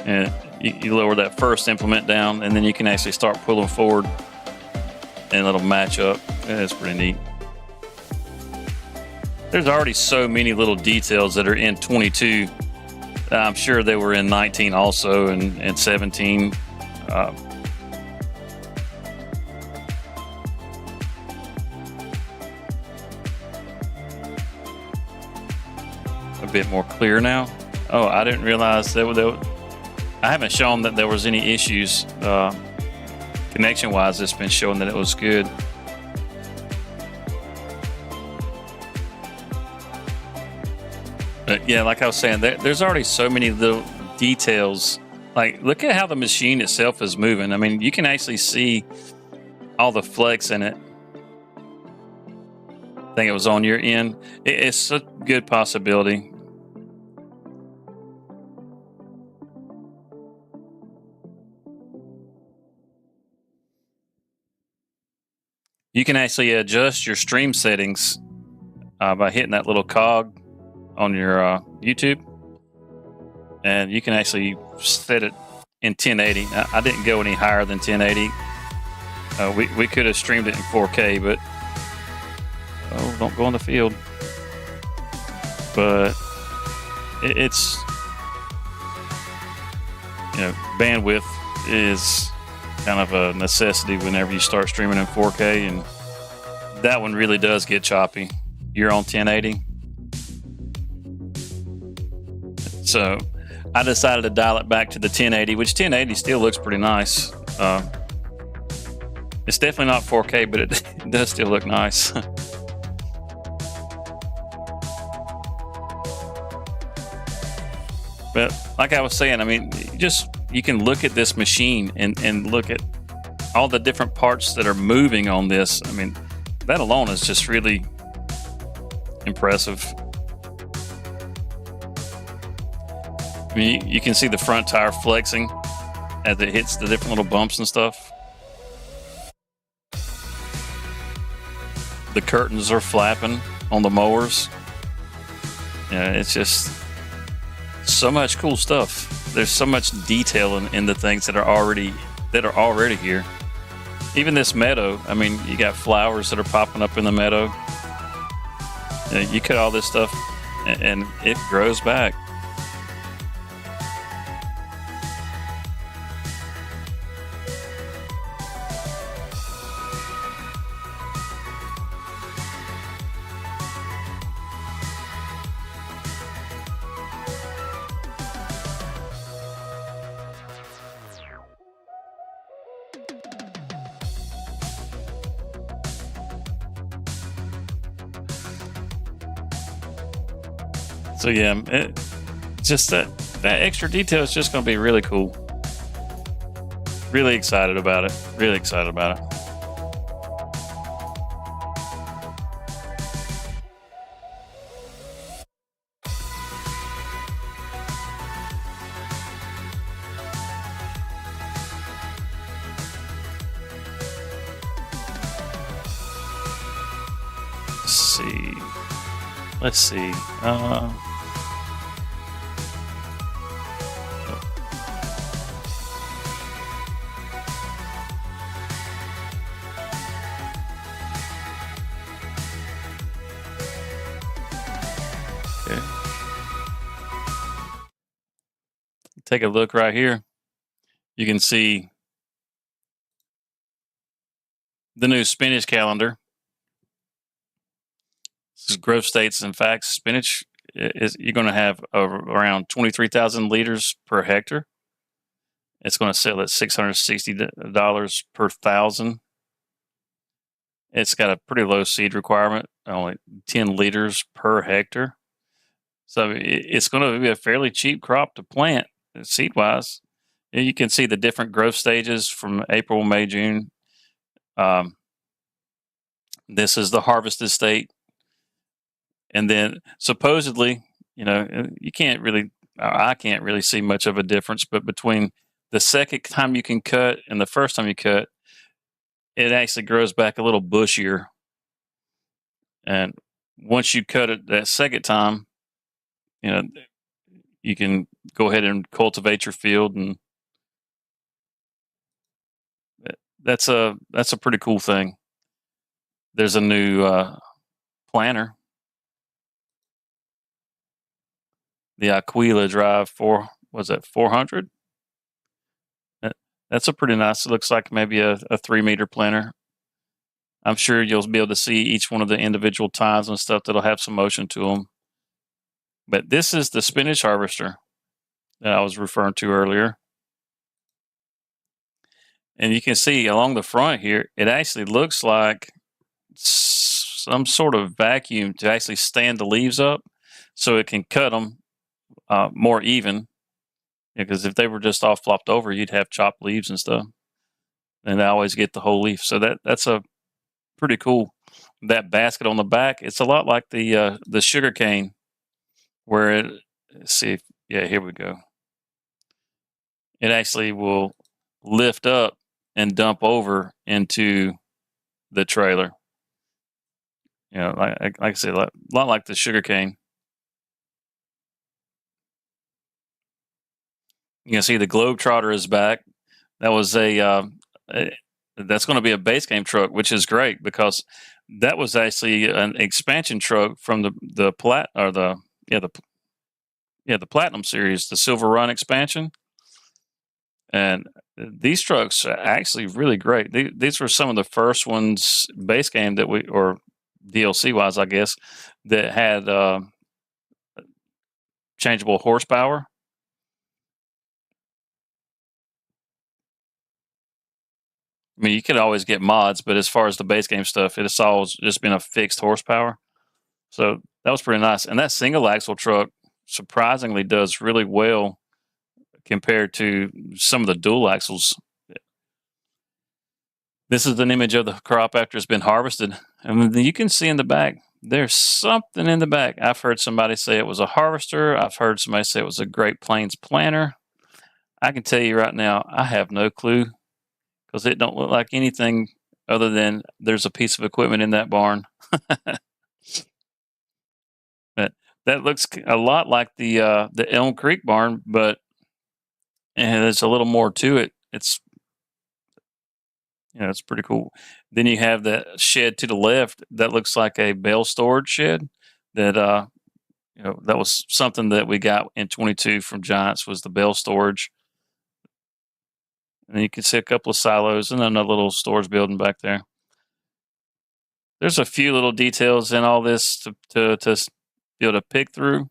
And you lower that first implement down, and then you can actually start pulling forward, and it'll match up. Yeah, it's pretty neat. There's already so many little details that are in 22. I'm sure they were in 19 also, and 17. A bit more clear now. Oh, I didn't realize that I haven't shown that there was any issues connection wise. It's been showing that it was good. But yeah, like I was saying, there's already so many little details. Like, look at how the machine itself is moving. I mean, you can actually see all the flex in it. I think it was on your end. It's a good possibility. You can actually adjust your stream settings by hitting that little cog on your YouTube, and you can actually set it in 1080. I didn't go any higher than 1080. We could have streamed it in 4K, but don't go on the field. But it's bandwidth is kind of a necessity whenever you start streaming in 4K, and that one really does get choppy. You're on 1080. So I decided to dial it back to the 1080, which 1080 still looks pretty nice. It's definitely not 4K, but it does still look nice. But like I was saying, I mean, you can look at this machine and look at all the different parts that are moving on this. I mean, that alone is just really impressive. I mean, you can see the front tire flexing as it hits the different little bumps and stuff. The curtains are flapping on the mowers. Yeah, it's just so much cool stuff. There's so much detail in the things that are already here. Even this meadow, I mean, you got flowers that are popping up in the meadow. You cut all this stuff and it grows back. So yeah, just that extra detail is just going to be really cool. Really excited about it. Really excited about it. Let's see. Let's see. Okay. Take a look right here. You can see the new spinach calendar. This is growth states and facts. Spinach is you're going to have around 23,000 liters per hectare. It's going to sell at $660 per thousand. It's got a pretty low seed requirement, only 10 liters per hectare. So it's going to be a fairly cheap crop to plant seed wise. You can see the different growth stages from April, May, June. This is the harvested state. And then supposedly, you can't really, I can't really see much of a difference, but between the second time you can cut and the first time you cut, it actually grows back a little bushier. And once you cut it that second time, you can go ahead and cultivate your field, and that's a pretty cool thing. There's a new planter, the Aquila Drive 400. That's a pretty nice. It looks like maybe a 3-meter planter. I'm sure you'll be able to see each one of the individual tines and stuff that'll have some motion to them. But this is the spinach harvester that I was referring to earlier. And you can see along the front here, it actually looks like some sort of vacuum to actually stand the leaves up so it can cut them more even. Because if they were just all flopped over, you'd have chopped leaves and stuff. And I always get the whole leaf. So that's a pretty cool. That basket on the back, it's a lot like the sugar cane, where let's see, here we go. It actually will lift up and dump over into the trailer. Like I said, a lot like the sugar cane. You can see the Globetrotter is back. That was that's going to be a base game truck, which is great because that was actually an expansion truck from the Platinum series, the Silver Run expansion. And these trucks are actually really great. These were some of the first ones, base game or DLC wise, I guess, that had changeable horsepower. I mean, you could always get mods, but as far as the base game stuff, it's always just been a fixed horsepower. So that was pretty nice. And that single axle truck surprisingly does really well compared to some of the dual axles. This is an image of the crop after it's been harvested. And you can see in the back, there's something in the back. I've heard somebody say it was a harvester. I've heard somebody say it was a Great Plains planter. I can tell you right now, I have no clue, because it don't look like anything other than there's a piece of equipment in that barn. But that looks a lot like the Elm Creek barn, but there's a little more to it. It's it's pretty cool. Then you have that shed to the left that looks like a bale storage shed. That that was something that we got in 22 from Giants, was the bale storage. And you can see a couple of silos and another little storage building back there. There's a few little details in all this to be able to pick through.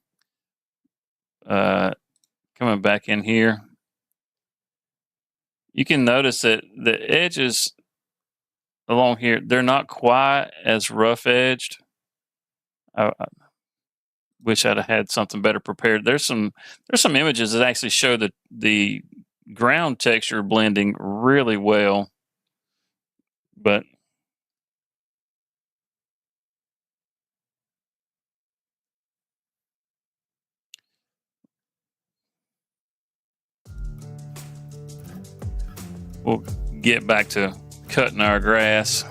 Coming back in here, you can notice that the edges along here, they're not quite as rough edged. I wish I'd have had something better prepared. There's some images that actually show the ground texture blending really well, but we'll get back to cutting our grass.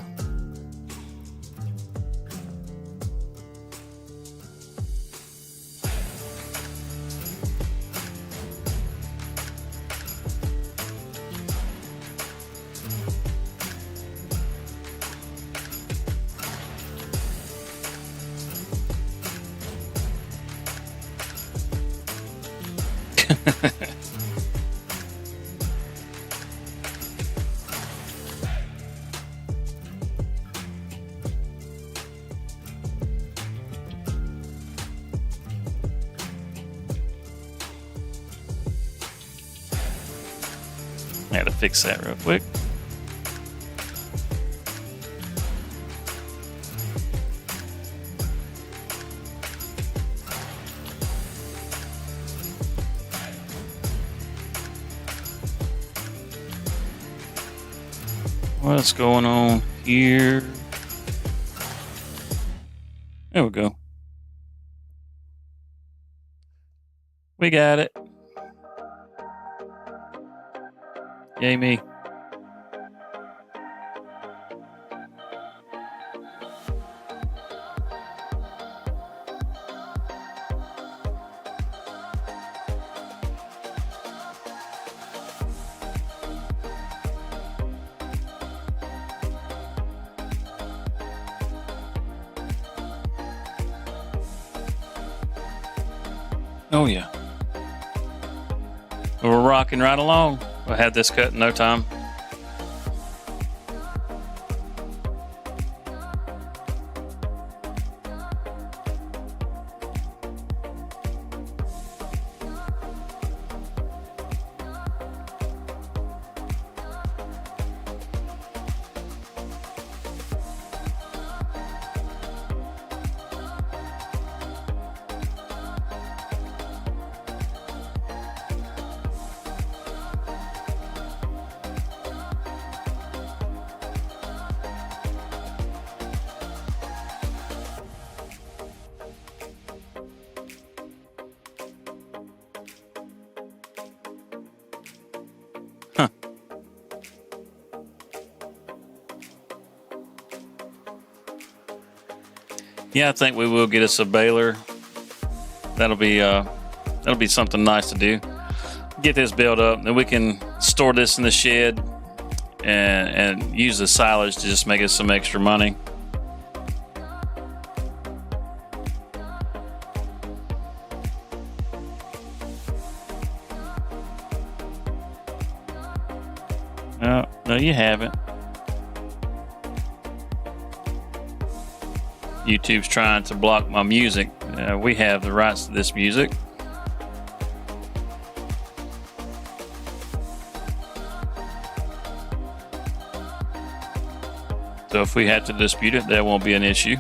I had to fix that real quick. What's going on here? There we go. We got it. Yay me. Oh yeah. We're rocking right along. We'll have this cut in no time. Huh. Yeah, I think we will get us a baler. That'll be something nice to do. Get this built up, then we can store this in the shed and use the silage to just make us some extra money. No, you haven't. YouTube's trying to block my music. We have the rights to this music. So if we had to dispute it, that won't be an issue.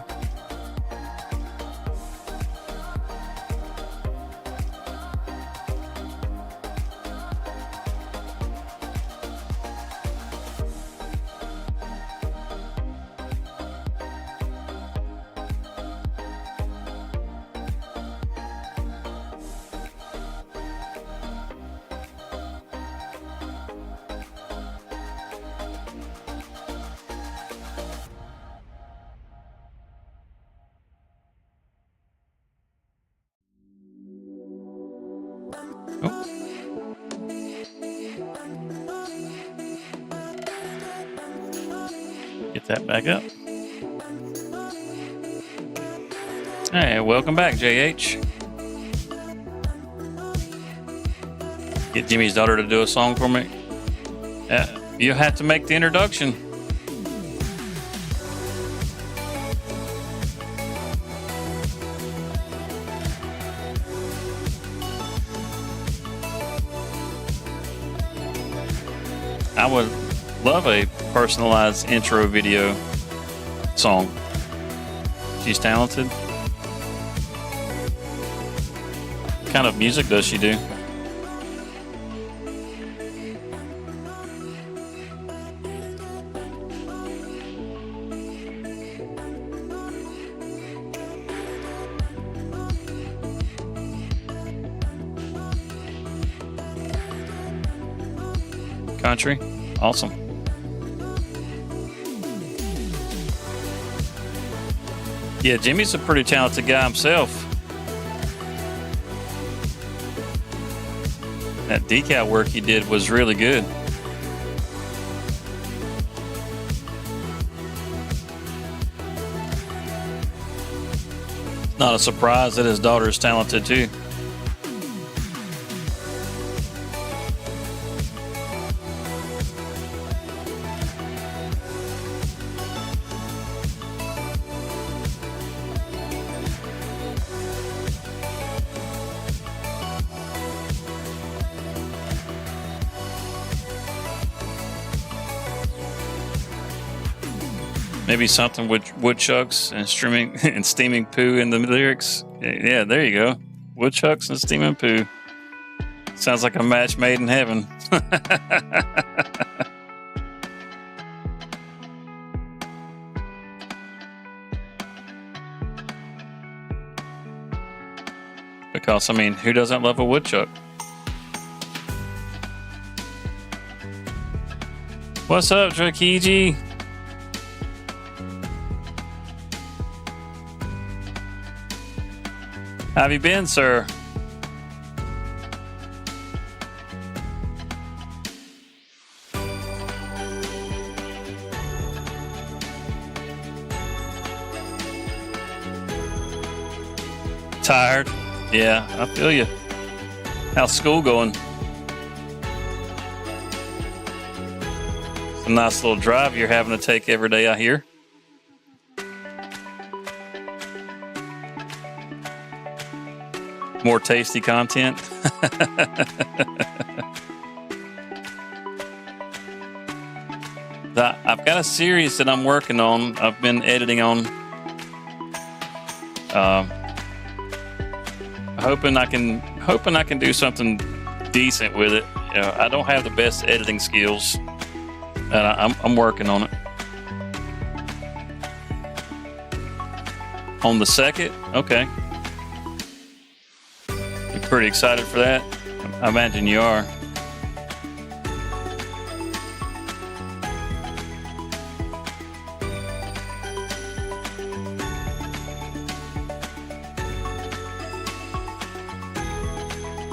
Get that back up. Hey, welcome back, JH. Get Jimmy's daughter to do a song for me. You have to make the introduction. I would love a personalized intro video song. She's talented. What kind of music does she do? Country? Awesome. Yeah, Jimmy's a pretty talented guy himself. That decal work he did was really good. Not a surprise that his daughter is talented too. Maybe something with woodchucks and streaming and steaming poo in the lyrics. Yeah, there you go. Woodchucks and steaming poo. Sounds like a match made in heaven. Because, I mean, who doesn't love a woodchuck? What's up, Drakiji? How have you been, sir? Tired? Yeah, I feel you. How's school going? It's a nice little drive you're having to take every day, I hear. More tasty content. I've got a series that I'm working on. I've been editing on. Hoping I can do something decent with it. You know, I don't have the best editing skills, and I'm working on it. On the second, okay. You're pretty excited for that? I imagine you are.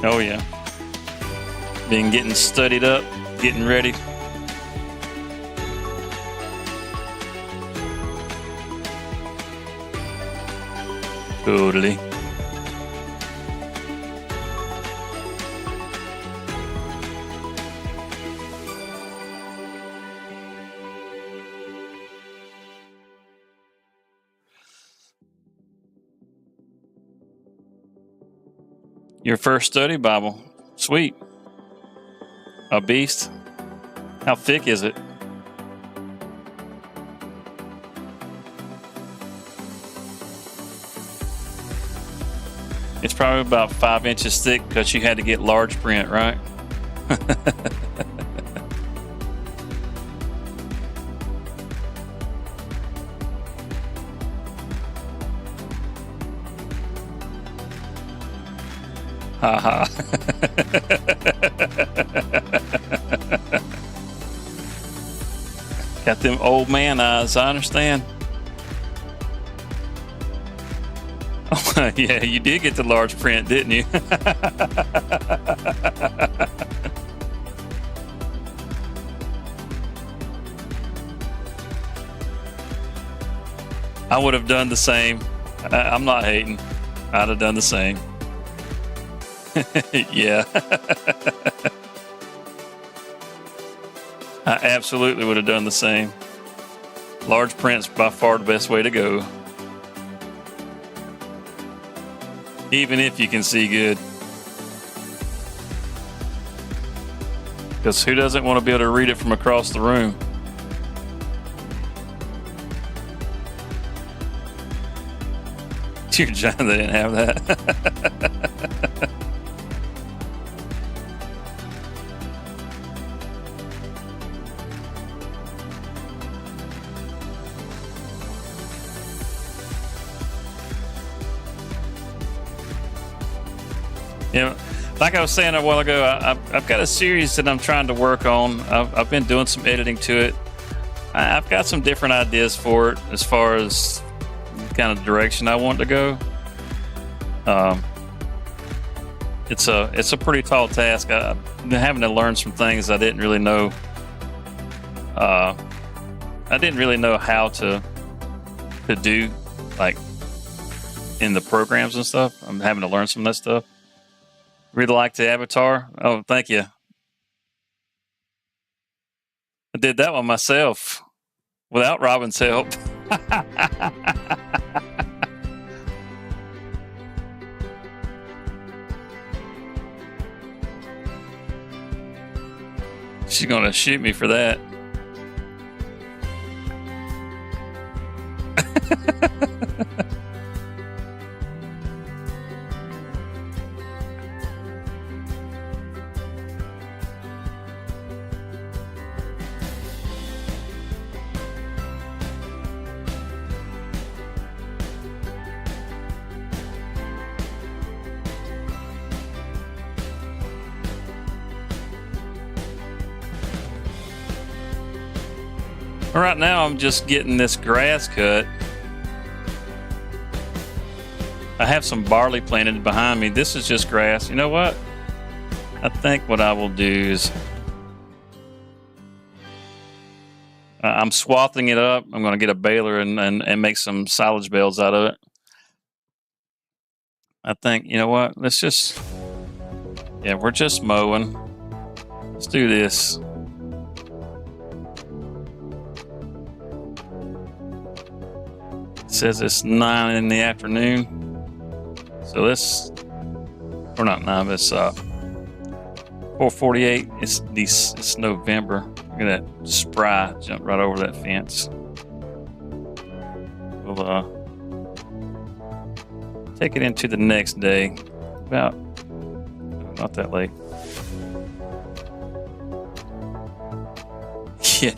Oh yeah. Been getting studied up, getting ready. Totally. Your first study Bible. Sweet. A beast. How thick is it? It's probably about 5 inches thick because you had to get large print, right? Haha. Got them old man eyes, I understand. Oh, yeah, you did get the large print, didn't you? I would have done the same. I'm not hating. I'd have done the same. Yeah. I absolutely would have done the same. Large print's by far the best way to go. Even if you can see good. Because who doesn't want to be able to read it from across the room? Dear John, they didn't have that. You know, like I was saying a while ago, I've got a series that I'm trying to work on. I've been doing some editing to it. I've got some different ideas for it as far as the kind of direction I want to go. It's a pretty tall task. I've been having to learn some things I didn't really know. I didn't really know how to do, like in the programs and stuff. I'm having to learn some of that stuff. Really like the avatar. Oh, thank you. I did that one myself without Robin's help. She's going to shoot me for that. Right now, I'm just getting this grass cut. I have some barley planted behind me. This is just grass. You know what? I think what I will do is I'm swathing it up. I'm going to get a baler and make some silage bales out of it. I think, you know what? Let's just, yeah, we're just mowing. Let's do this. It says it's 9 in the afternoon. So let's, or not 9, but it's 4:48. It's November. Look at that spry jump right over that fence. We'll take it into the next day. About not that late. Yeah.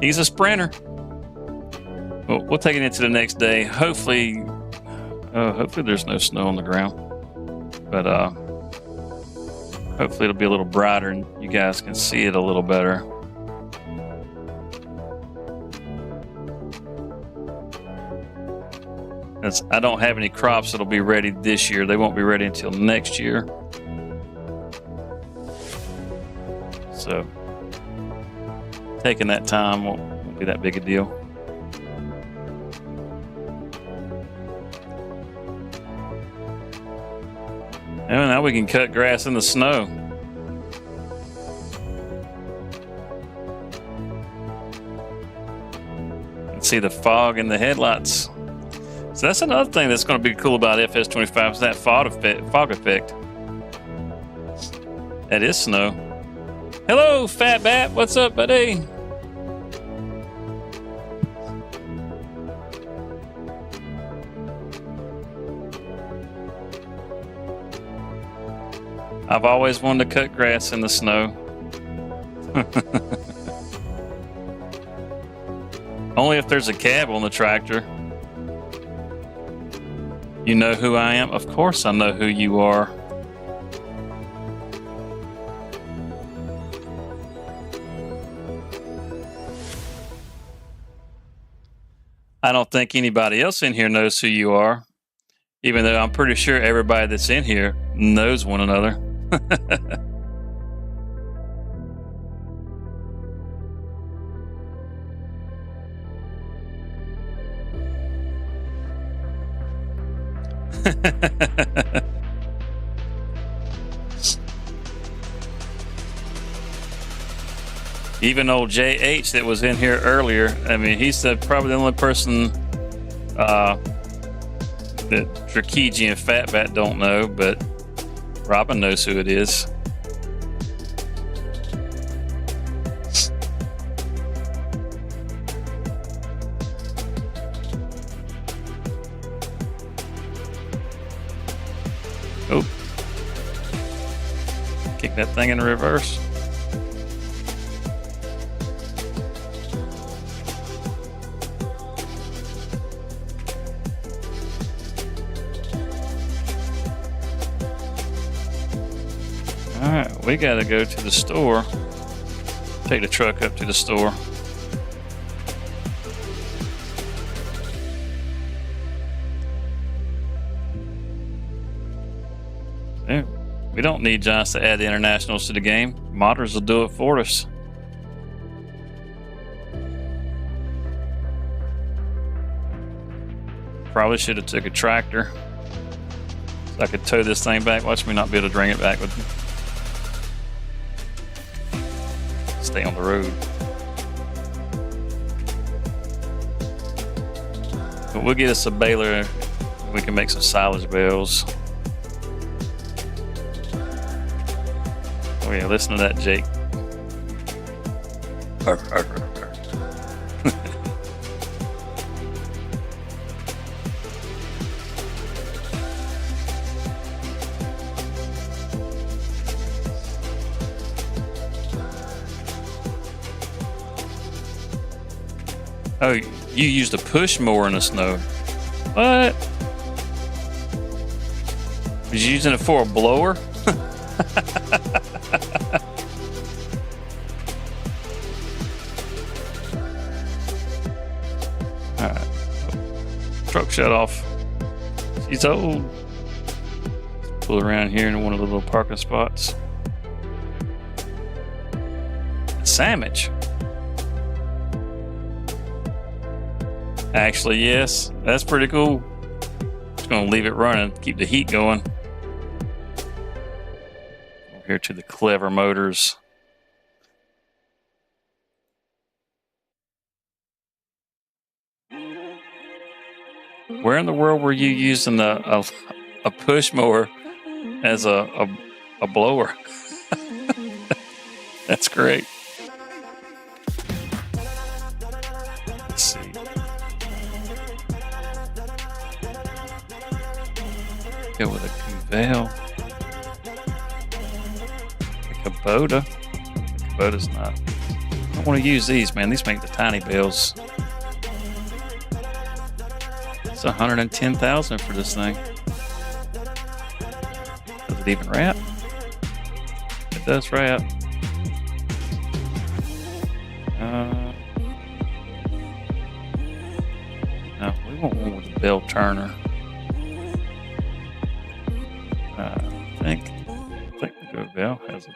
He's a sprinter. Well, we'll take it into the next day. Hopefully there's no snow on the ground. But hopefully it'll be a little brighter and you guys can see it a little better. I don't have any crops that'll be ready this year. They won't be ready until next year. So taking that time won't be that big a deal. And now we can cut grass in the snow. And see the fog in the headlights. So that's another thing that's going to be cool about FS25 is that fog effect. That is snow. Hello, Fat Bat. What's up, buddy? I've always wanted to cut grass in the snow. Only if there's a cab on the tractor. You know who I am? Of course I know who you are. I don't think anybody else in here knows who you are, even though I'm pretty sure everybody that's in here knows one another. Even old JH that was in here earlier, I mean, he's probably the only person that Drakiji and Fatbat don't know, but Robin knows who it is. Oh. Kick that thing in reverse. Alright, we gotta go to the store. Take the truck up to the store. Yeah, we don't need Josh to add the internationals to the game. Modders will do it for us. Probably should have took a tractor so I could tow this thing back. Watch me not be able to bring it back with me. Stay on the road. But we'll get us a baler. We can make some silage bales. Oh yeah, listen to that, Jake. Oh, you used a push mower in the snow. What? Was you using it for a blower? shut off. She's old. Pull around here in one of the little parking spots. Sandwich. Actually, yes, that's pretty cool. Just gonna leave it running, keep the heat going. Over here to the Clever Motors. Where in the world were you using a push mower as a blower? That's great. Let's see. Go with a Cuvelle. A Kubota. Kubota's not. I don't want to use these, man. These make the tiny bales. It's $110,000 for this thing. Does it even wrap? It does wrap. No, we want one with a bell turner. I think the Cuvelle has a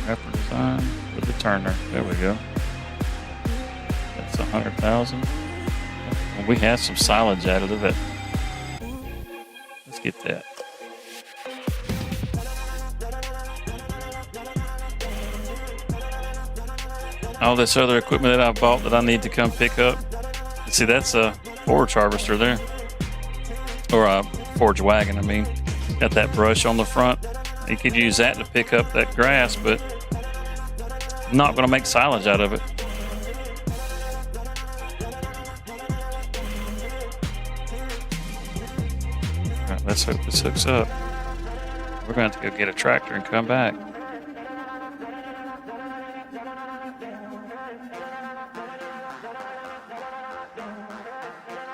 wrapper design with the turner. There we go. That's $100,000. Well, we have some silage out of it. Let's get that. All this other equipment that I bought that I need to come pick up. See, that's a forage harvester there. Or a forage wagon, I mean. Got that brush on the front. You could use that to pick up that grass, but I'm not going to make silage out of it. All right, let's hope this hooks up. We're going to have to go get a tractor and come back.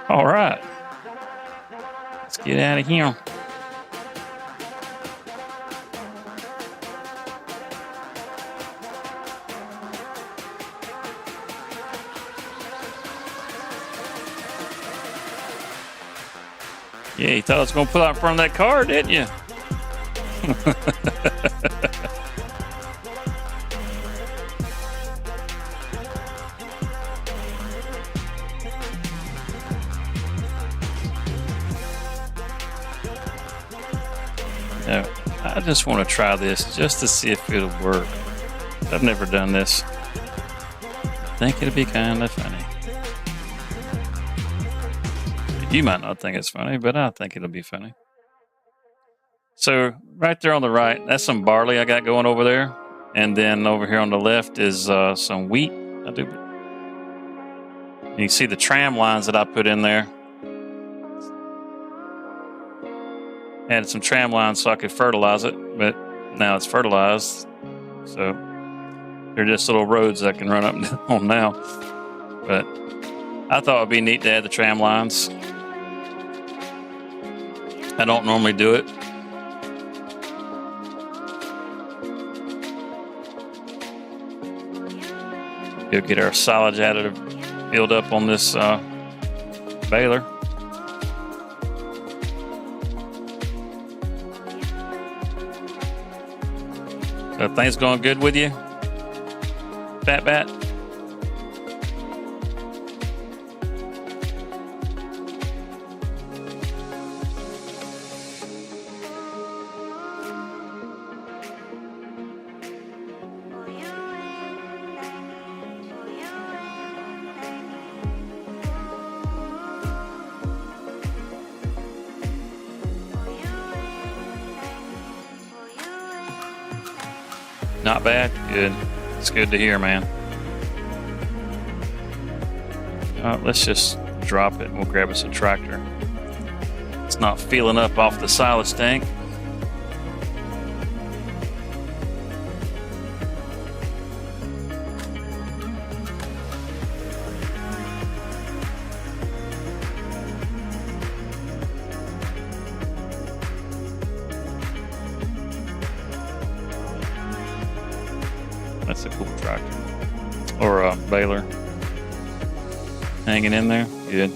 All right, let's get out of here. Yeah, you thought I was going to pull out in front of that car, didn't you? No, I just want to try this just to see if it'll work. I've never done this. I think it'll be kind of funny. You might not think it's funny, but I think it'll be funny. So right there on the right, that's some barley I got going over there. And then over here on the left is some wheat. You can see the tram lines that I put in there. Added some tram lines so I could fertilize it, but now it's fertilized. So they're just little roads I can run up and down now. But I thought it'd be neat to add the tram lines. I don't normally do it. Go get our silage additive filled up on this baler. So things going good with you, Fat Bat? Not bad. Good. It's good to hear, man. Let's just drop it and we'll grab us a tractor. It's not feeling up off the silage tank. That's a cool tractor. Or a baler. Hanging in there? Good.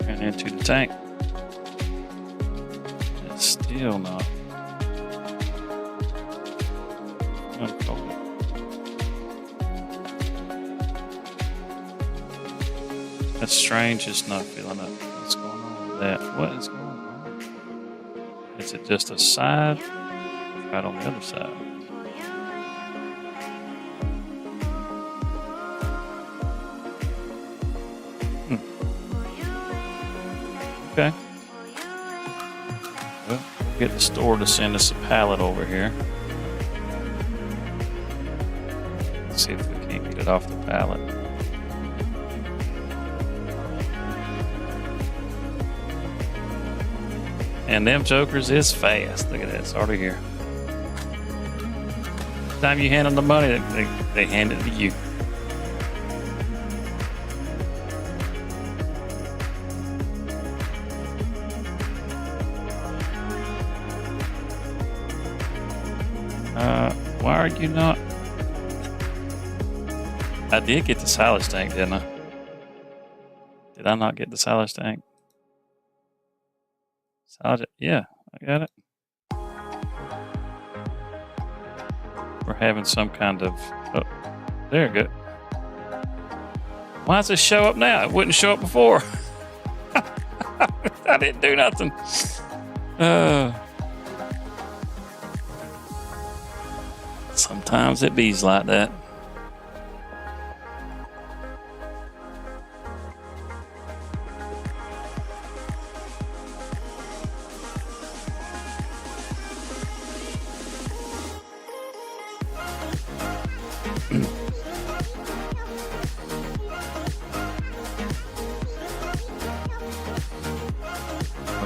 Ran into the tank. It's still not. Unfolded. That's strange. It's not filling up. What's going on with that? What is going on? Is it just a side? Right on the other side. Okay. Well, we'll get the store to send us a pallet over here. Let's see if we can't get it off the pallet. And them jokers is fast. Look at that. It's already here. Time you hand them the money, they hand it to you. Why are you not? I did get the silage tank, didn't I? Did I not get the silage tank? Silage, yeah, I got it. We're having some kind of. Oh, there we go. Why does this show up now? It wouldn't show up before. I didn't do nothing. Sometimes it bees like that.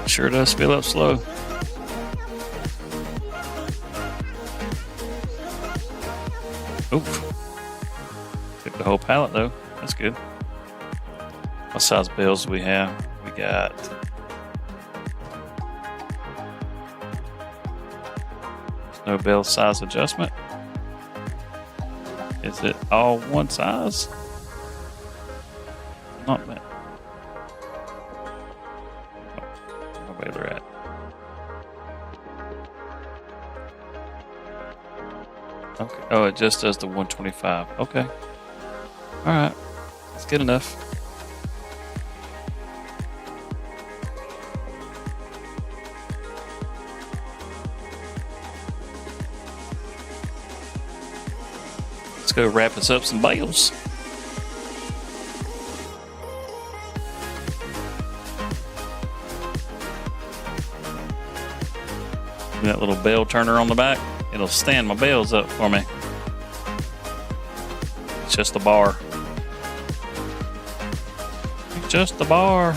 It sure does fill up slow. Oof. Took the whole pallet though. That's good. What size bales do we have? We got no bale size adjustment. Is it all one size? Not bad. Oh, where they're at. Okay. Oh, it just does the 125. Okay. All right. That's good enough. Let's go wrap us up some bales. That little bale turner on the back. It'll stand my bales up for me. It's just a bar. It's just a bar.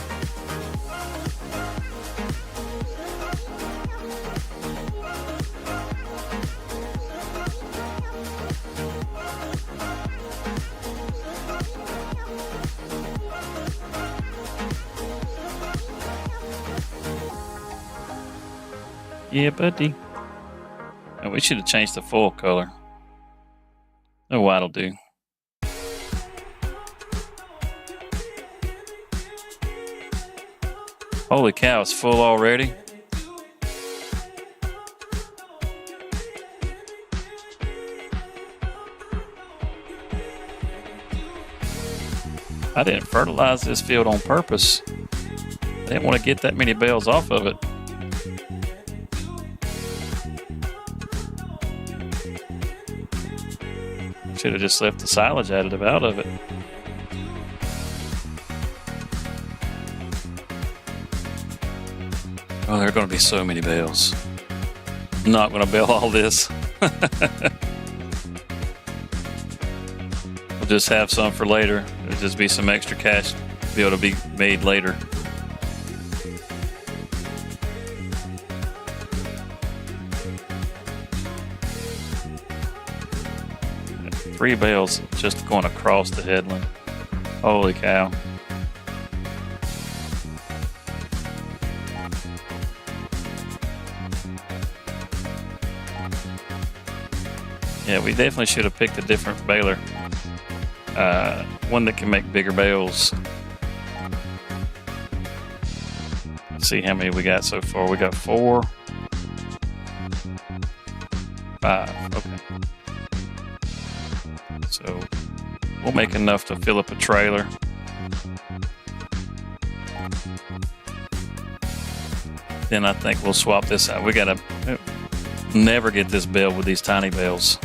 Yeah, buddy. Oh, we should have changed the full color. Oh, white'll do. Holy cow, it's full already. I didn't fertilize this field on purpose. I didn't want to get that many bales off of it. Should have just left the silage additive out of it. Oh, there are going to be so many bales. I'm not going to bale all this. We'll just have some for later. There'll just be some extra cash to be able to be made later. 3 bales just going across the headland. Holy cow. Yeah, we definitely should have picked a different baler. One that can make bigger bales. Let's see how many we got so far. We got 4. 5. Okay. So we'll make enough to fill up a trailer. Then I think we'll swap this out. We gotta never get this bale with these tiny bales.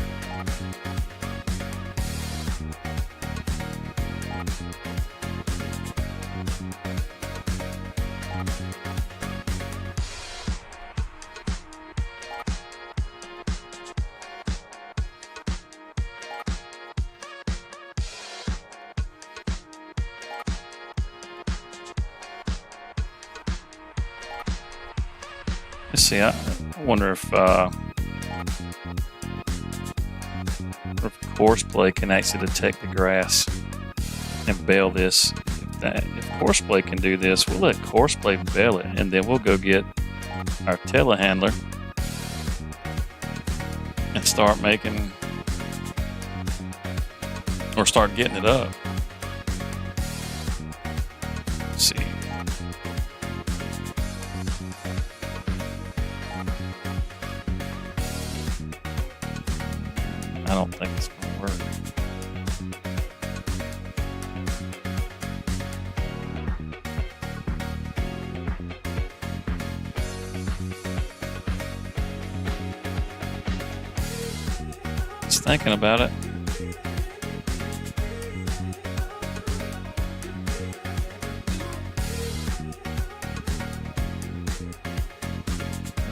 Let's see. I wonder if Courseplay can actually detect the grass and bale this. If Courseplay can do this, we'll let Courseplay bale it, and then we'll go get our telehandler and start making or start getting it up. Let's see. I don't think it's going to work. Just thinking about it.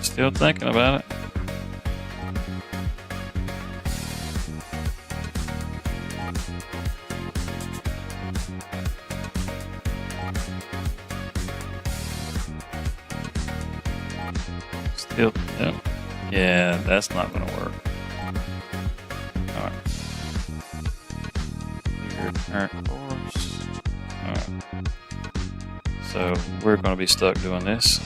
Still thinking about it. Still, no. Yeah, that's not going to work. All right. Your current course. All right. So we're going to be stuck doing this.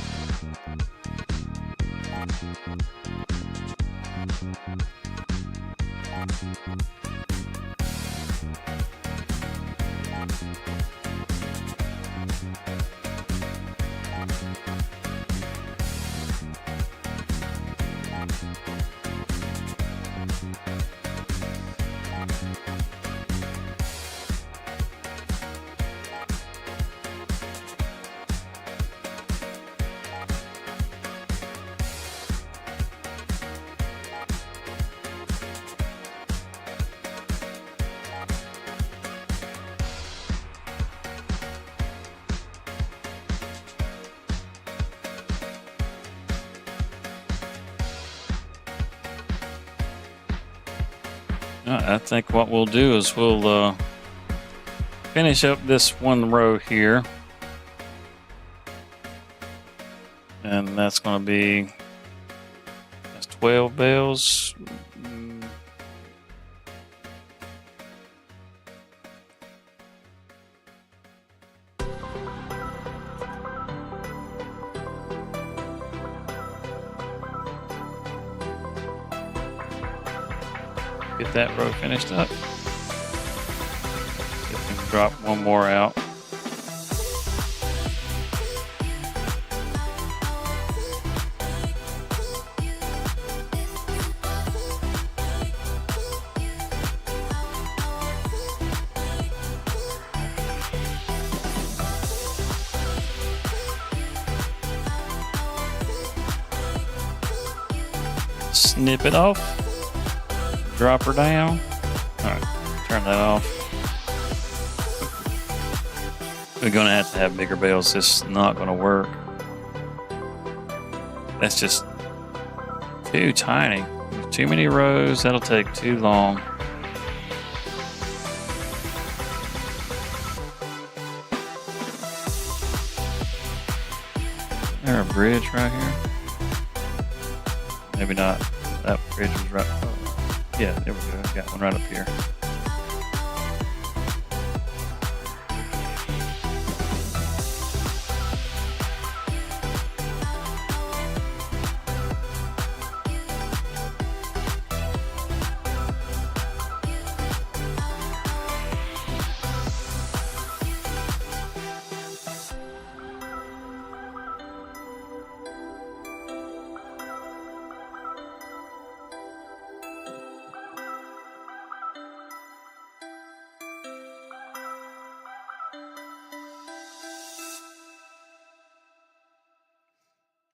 I think what we'll do is we'll finish up this one row here. And that's going to be 12 bales. Get that row finished up. See if we can drop one more out. Snip it off. Drop her down. Alright, turn that off. We're going to have bigger bales. This is not going to work. That's just too tiny. Too many rows. That'll take too long. Is there a bridge right here? Maybe not. That bridge was right. Oh. Yeah, there we go. Got one right up here.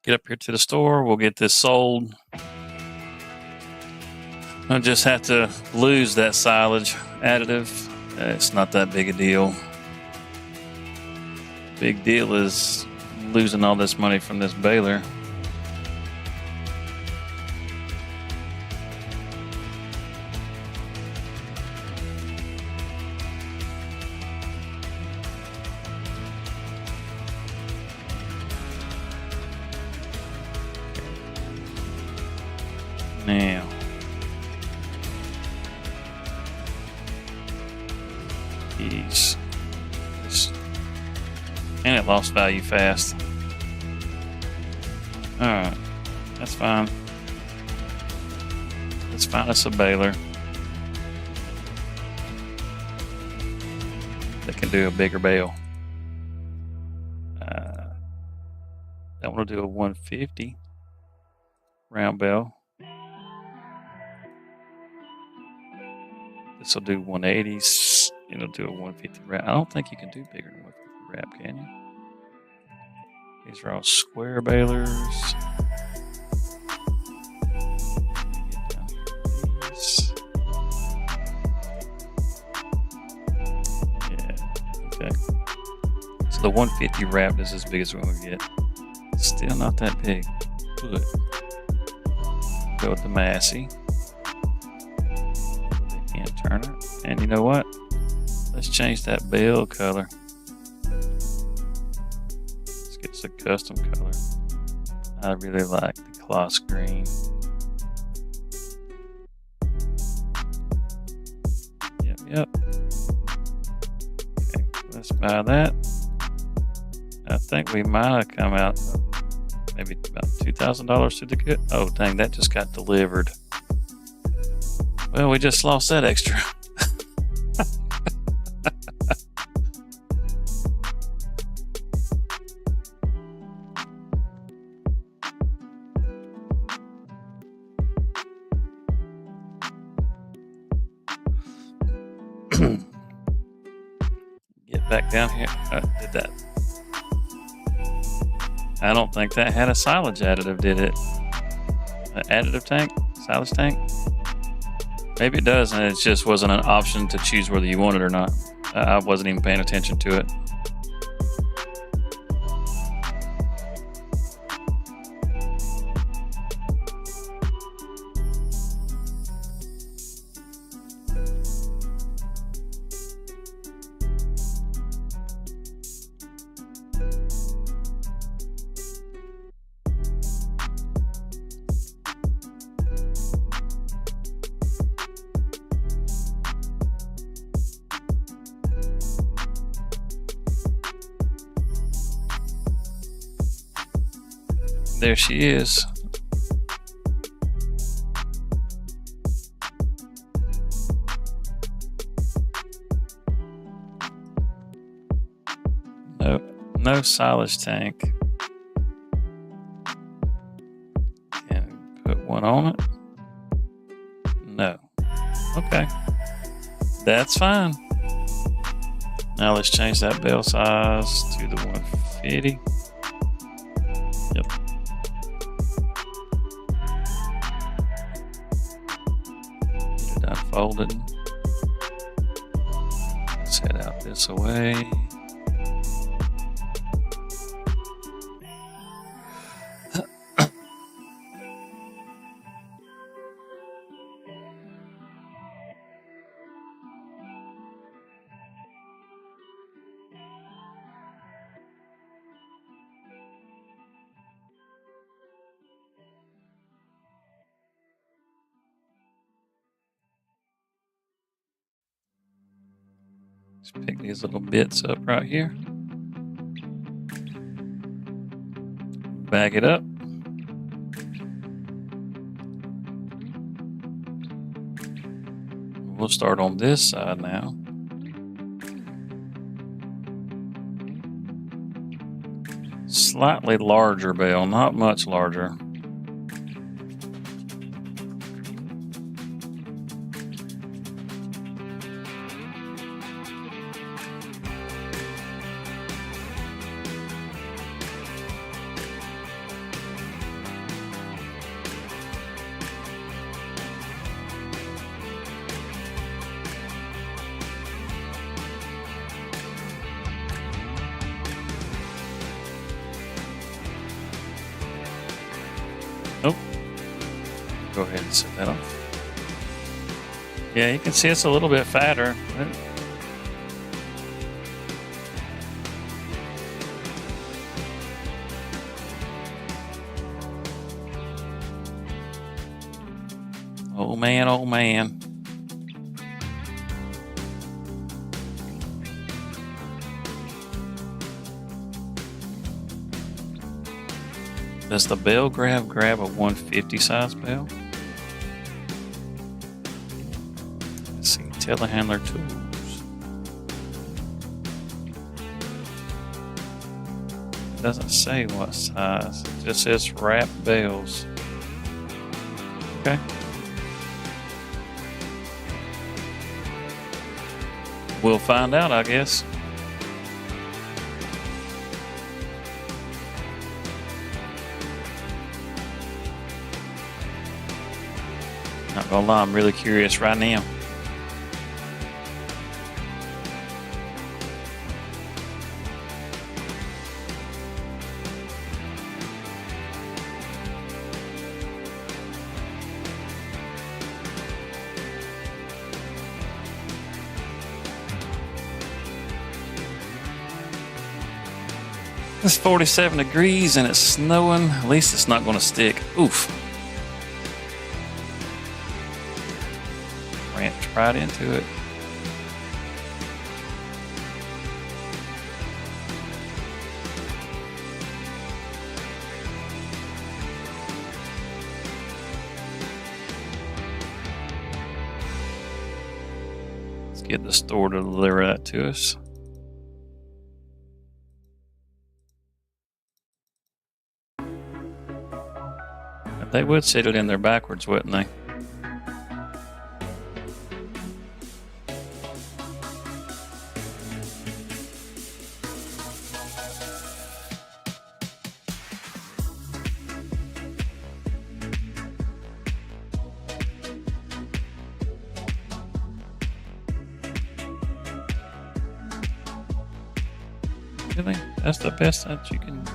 get up here to the store. We'll get this sold. I'll just have to lose that silage additive. It's not that big a deal. Big deal is losing all this money from this baler. Now, and it lost value fast. Alright, that's fine. Let's find us a baler that can do a bigger bale. I want to do a 150 round bale. This will do 180s. It'll do a 150 wrap. I don't think you can do bigger than 150 wrap, can you? These are all square balers. Get down here, these. Yeah, okay. So the 150 wrap is as big as we're going to get. Still not that big. Good. Go with the Massey. Turner. And you know what? Let's change that bale color. Let's get us a custom color. I really like the Kloss green. Yep. Okay, let's buy that. I think we might have come out maybe about $2,000 to the good. Oh, dang, that just got delivered. Well, we just lost that extra. Get back down here. Did that. I don't think that had a silage additive, did it? An additive tank? Silage tank? Maybe it does, and it just wasn't an option to choose whether you want it or not. I wasn't even paying attention to it. There she is. No silage tank. Can we put one on it? No. Okay. That's fine. Now let's change that bale size to the 150. Yep. Get it unfolded. Let's head out this way. Just pick these little bits up right here. Bag it up. We'll start on this side now. Slightly larger bale, not much larger. Go ahead and set that off. Yeah, you can see it's a little bit fatter. Oh man, oh man. Does the bell grab a 150 size bell? Let's see, telehandler tools. It doesn't say what size, it just says wrap bells. Okay. We'll find out, I guess. Not gonna lie, I'm really curious right now. It's 47 degrees and it's snowing. At least it's not going to stick. Oof. Ramped right into it. Let's get the store to deliver that to us. They would set it in there backwards, wouldn't they? Really? That's the best that you can.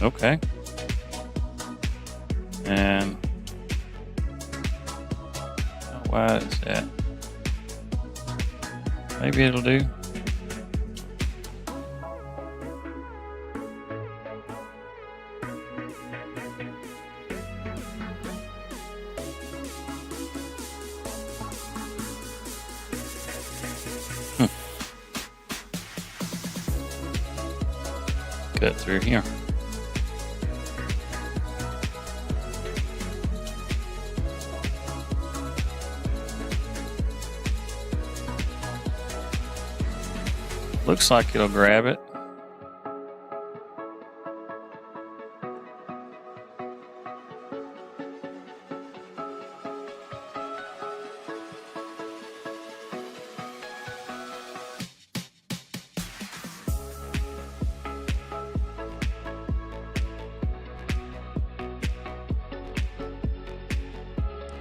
Okay. And how wide is that? Maybe it'll do. Cut through here. Looks like it'll grab it.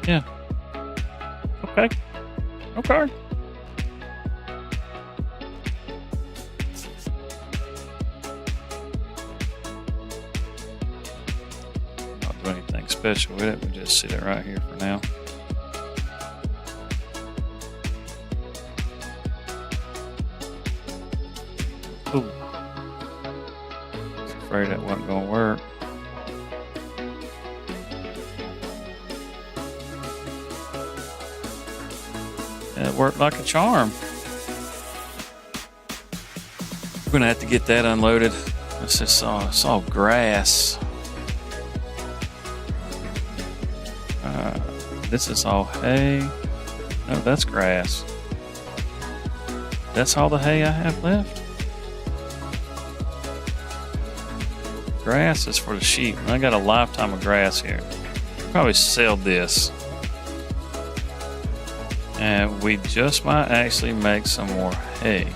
Yeah. Okay. Okay. Not do anything special with it. We'll just sit it right here for now. Ooh. I was afraid that wasn't going to work. It worked like a charm. We're gonna have to get that unloaded. It's all grass. This is all hay. No, that's grass. That's all the hay I have left. Grass is for the sheep. I got a lifetime of grass here. Probably sell this. And we just might actually make some more hay.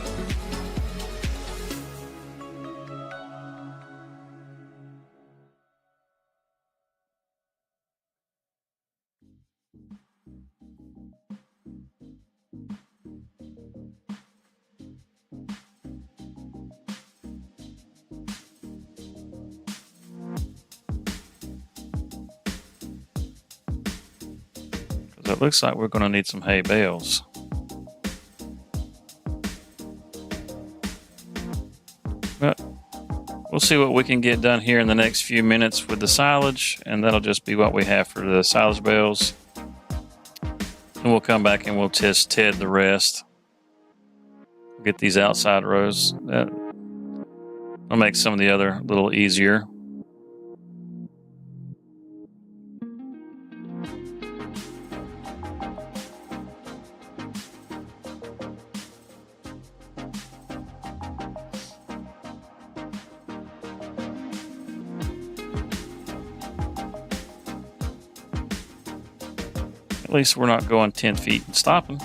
'Cause it looks like we're going to need some hay bales. But we'll see what we can get done here in the next few minutes with the silage, and that'll just be what we have for the silage bales. And we'll come back and we'll just ted the rest. Get these outside rows. That'll make some of the other a little easier. At least we're not going 10 feet and stopping.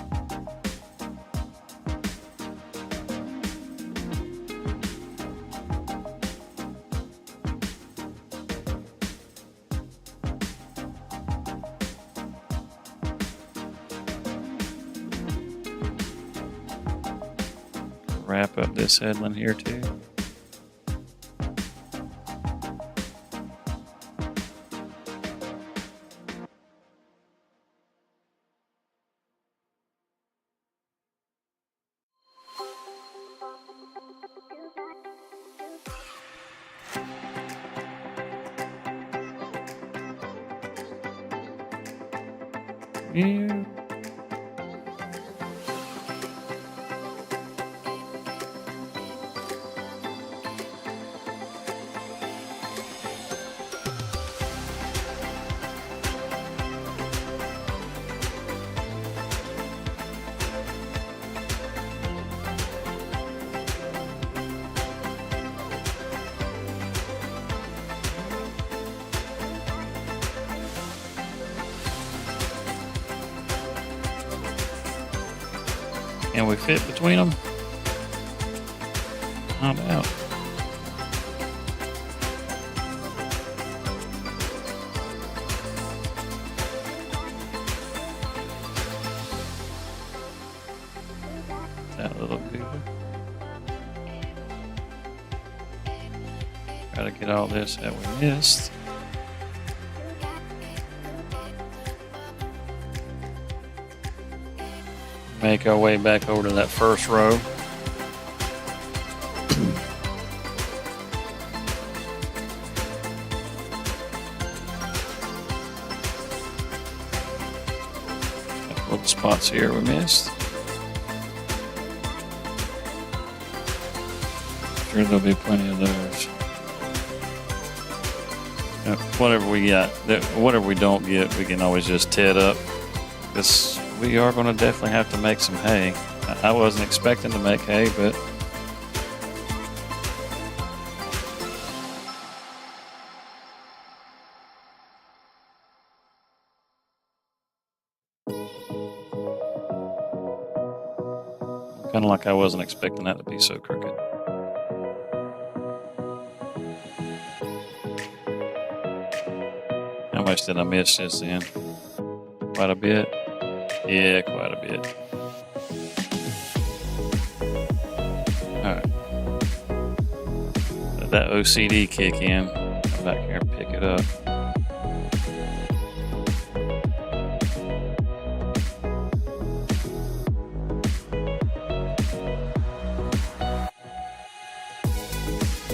Wrap up this headland here too. Yeah. Can we fit between them? I doubt. That little goober. Try to get all this that we missed. Make our way back over to that first row. Couple of spots here we missed. Sure there'll be plenty of those. Whatever we got, whatever we don't get, we can always just ted up. This we are going to definitely have to make some hay. I wasn't expecting to make hay, but kind of like I wasn't expecting that to be so crooked. How much did I miss just then? Quite a bit. Yeah, quite a bit. Alright. Let that OCD kick in. Come back here and pick it up.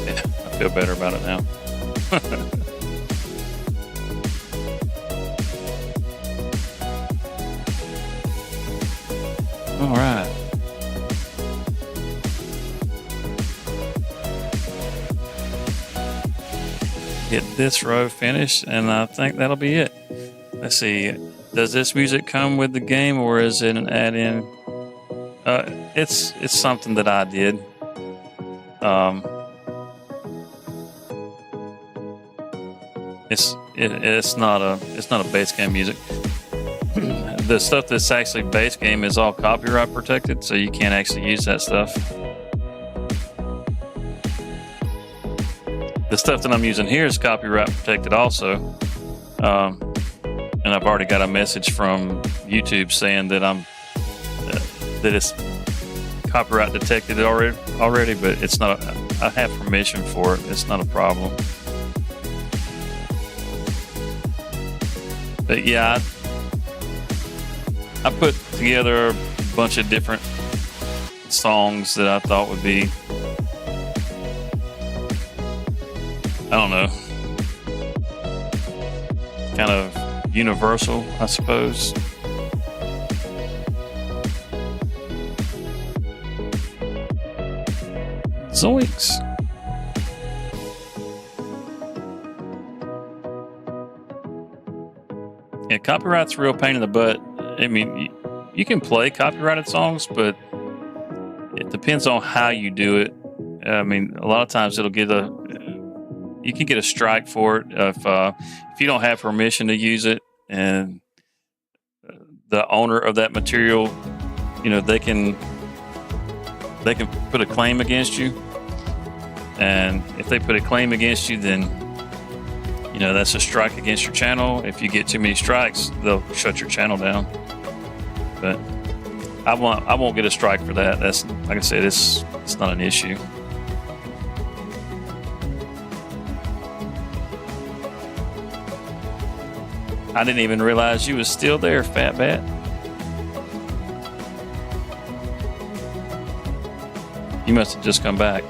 Yeah, I feel better about it now. All right. Get this row finished, and I think that'll be it. Let's see. Does this music come with the game, or is it an add-in? It's something that I did. It's not a base game music. The stuff that's actually base game is all copyright protected, so you can't actually use that stuff. The stuff that I'm using here is copyright protected also. And I've already got a message from YouTube saying that that it's copyright detected already, but it's not. I have permission for it. It's not a problem. But yeah, I put together a bunch of different songs that I thought would be, I don't know, kind of universal, I suppose. Zoinks. Yeah, copyright's a real pain in the butt. I mean, you can play copyrighted songs, but it depends on how you do it. I mean, a lot of times you can get a strike for it if you don't have permission to use it, and the owner of that material, they can put a claim against you. And if they put a claim against you, then that's a strike against your channel. If you get too many strikes, they'll shut your channel down. But I won't get a strike for that. That's, like I said, it's not an issue. I didn't even realize you was still there, Fat Bat. You must have just come back.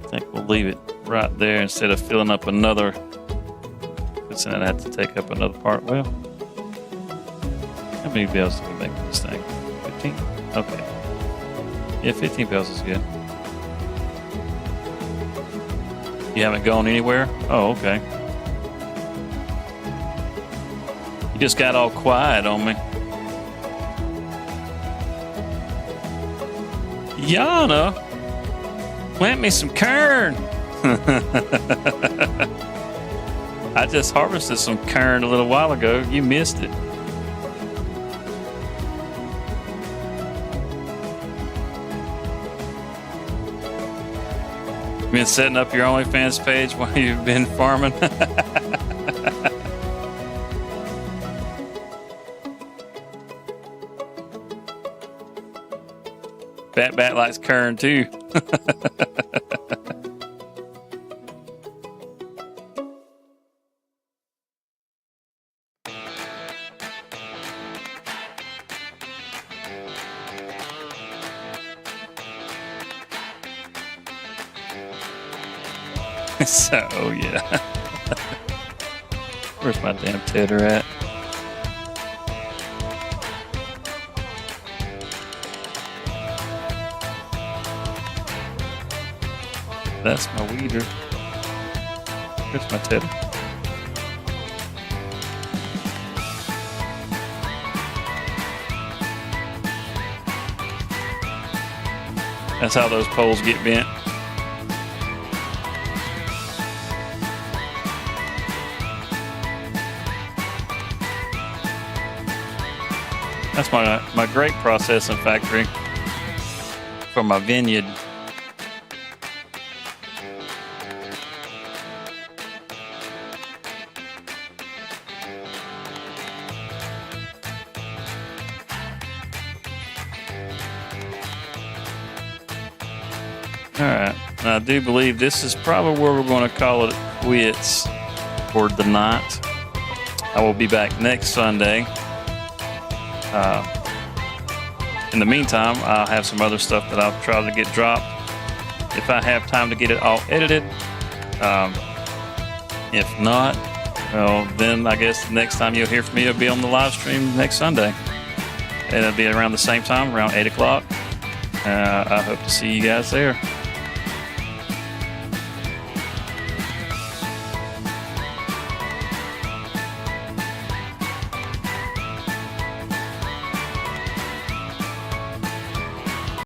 I think we'll leave it right there instead of filling up another. Because then I'd have to take up another part. Well, how many bells do we make this thing? 15? Okay. Yeah, 15 bells is good. You haven't gone anywhere? Oh, okay. You just got all quiet on me. Yana, plant me some kern. I just harvested some kern a little while ago. You missed it. You've been setting up your OnlyFans page while you've been farming. Bat likes kern too. So, yeah. Where's my damn tedder at? That's my weeder. Where's my tedder? That's how those poles get bent. That's my grape processing factory for my vineyard. Alright, I do believe this is probably where we're going to call it quits for the night. I will be back next Sunday. In the meantime, I'll have some other stuff that I'll try to get dropped if I have time to get it all edited. If not, well, then I guess the next time you'll hear from me will be on the live stream next Sunday. And it'll be around the same time, around 8 o'clock. I hope to see you guys there.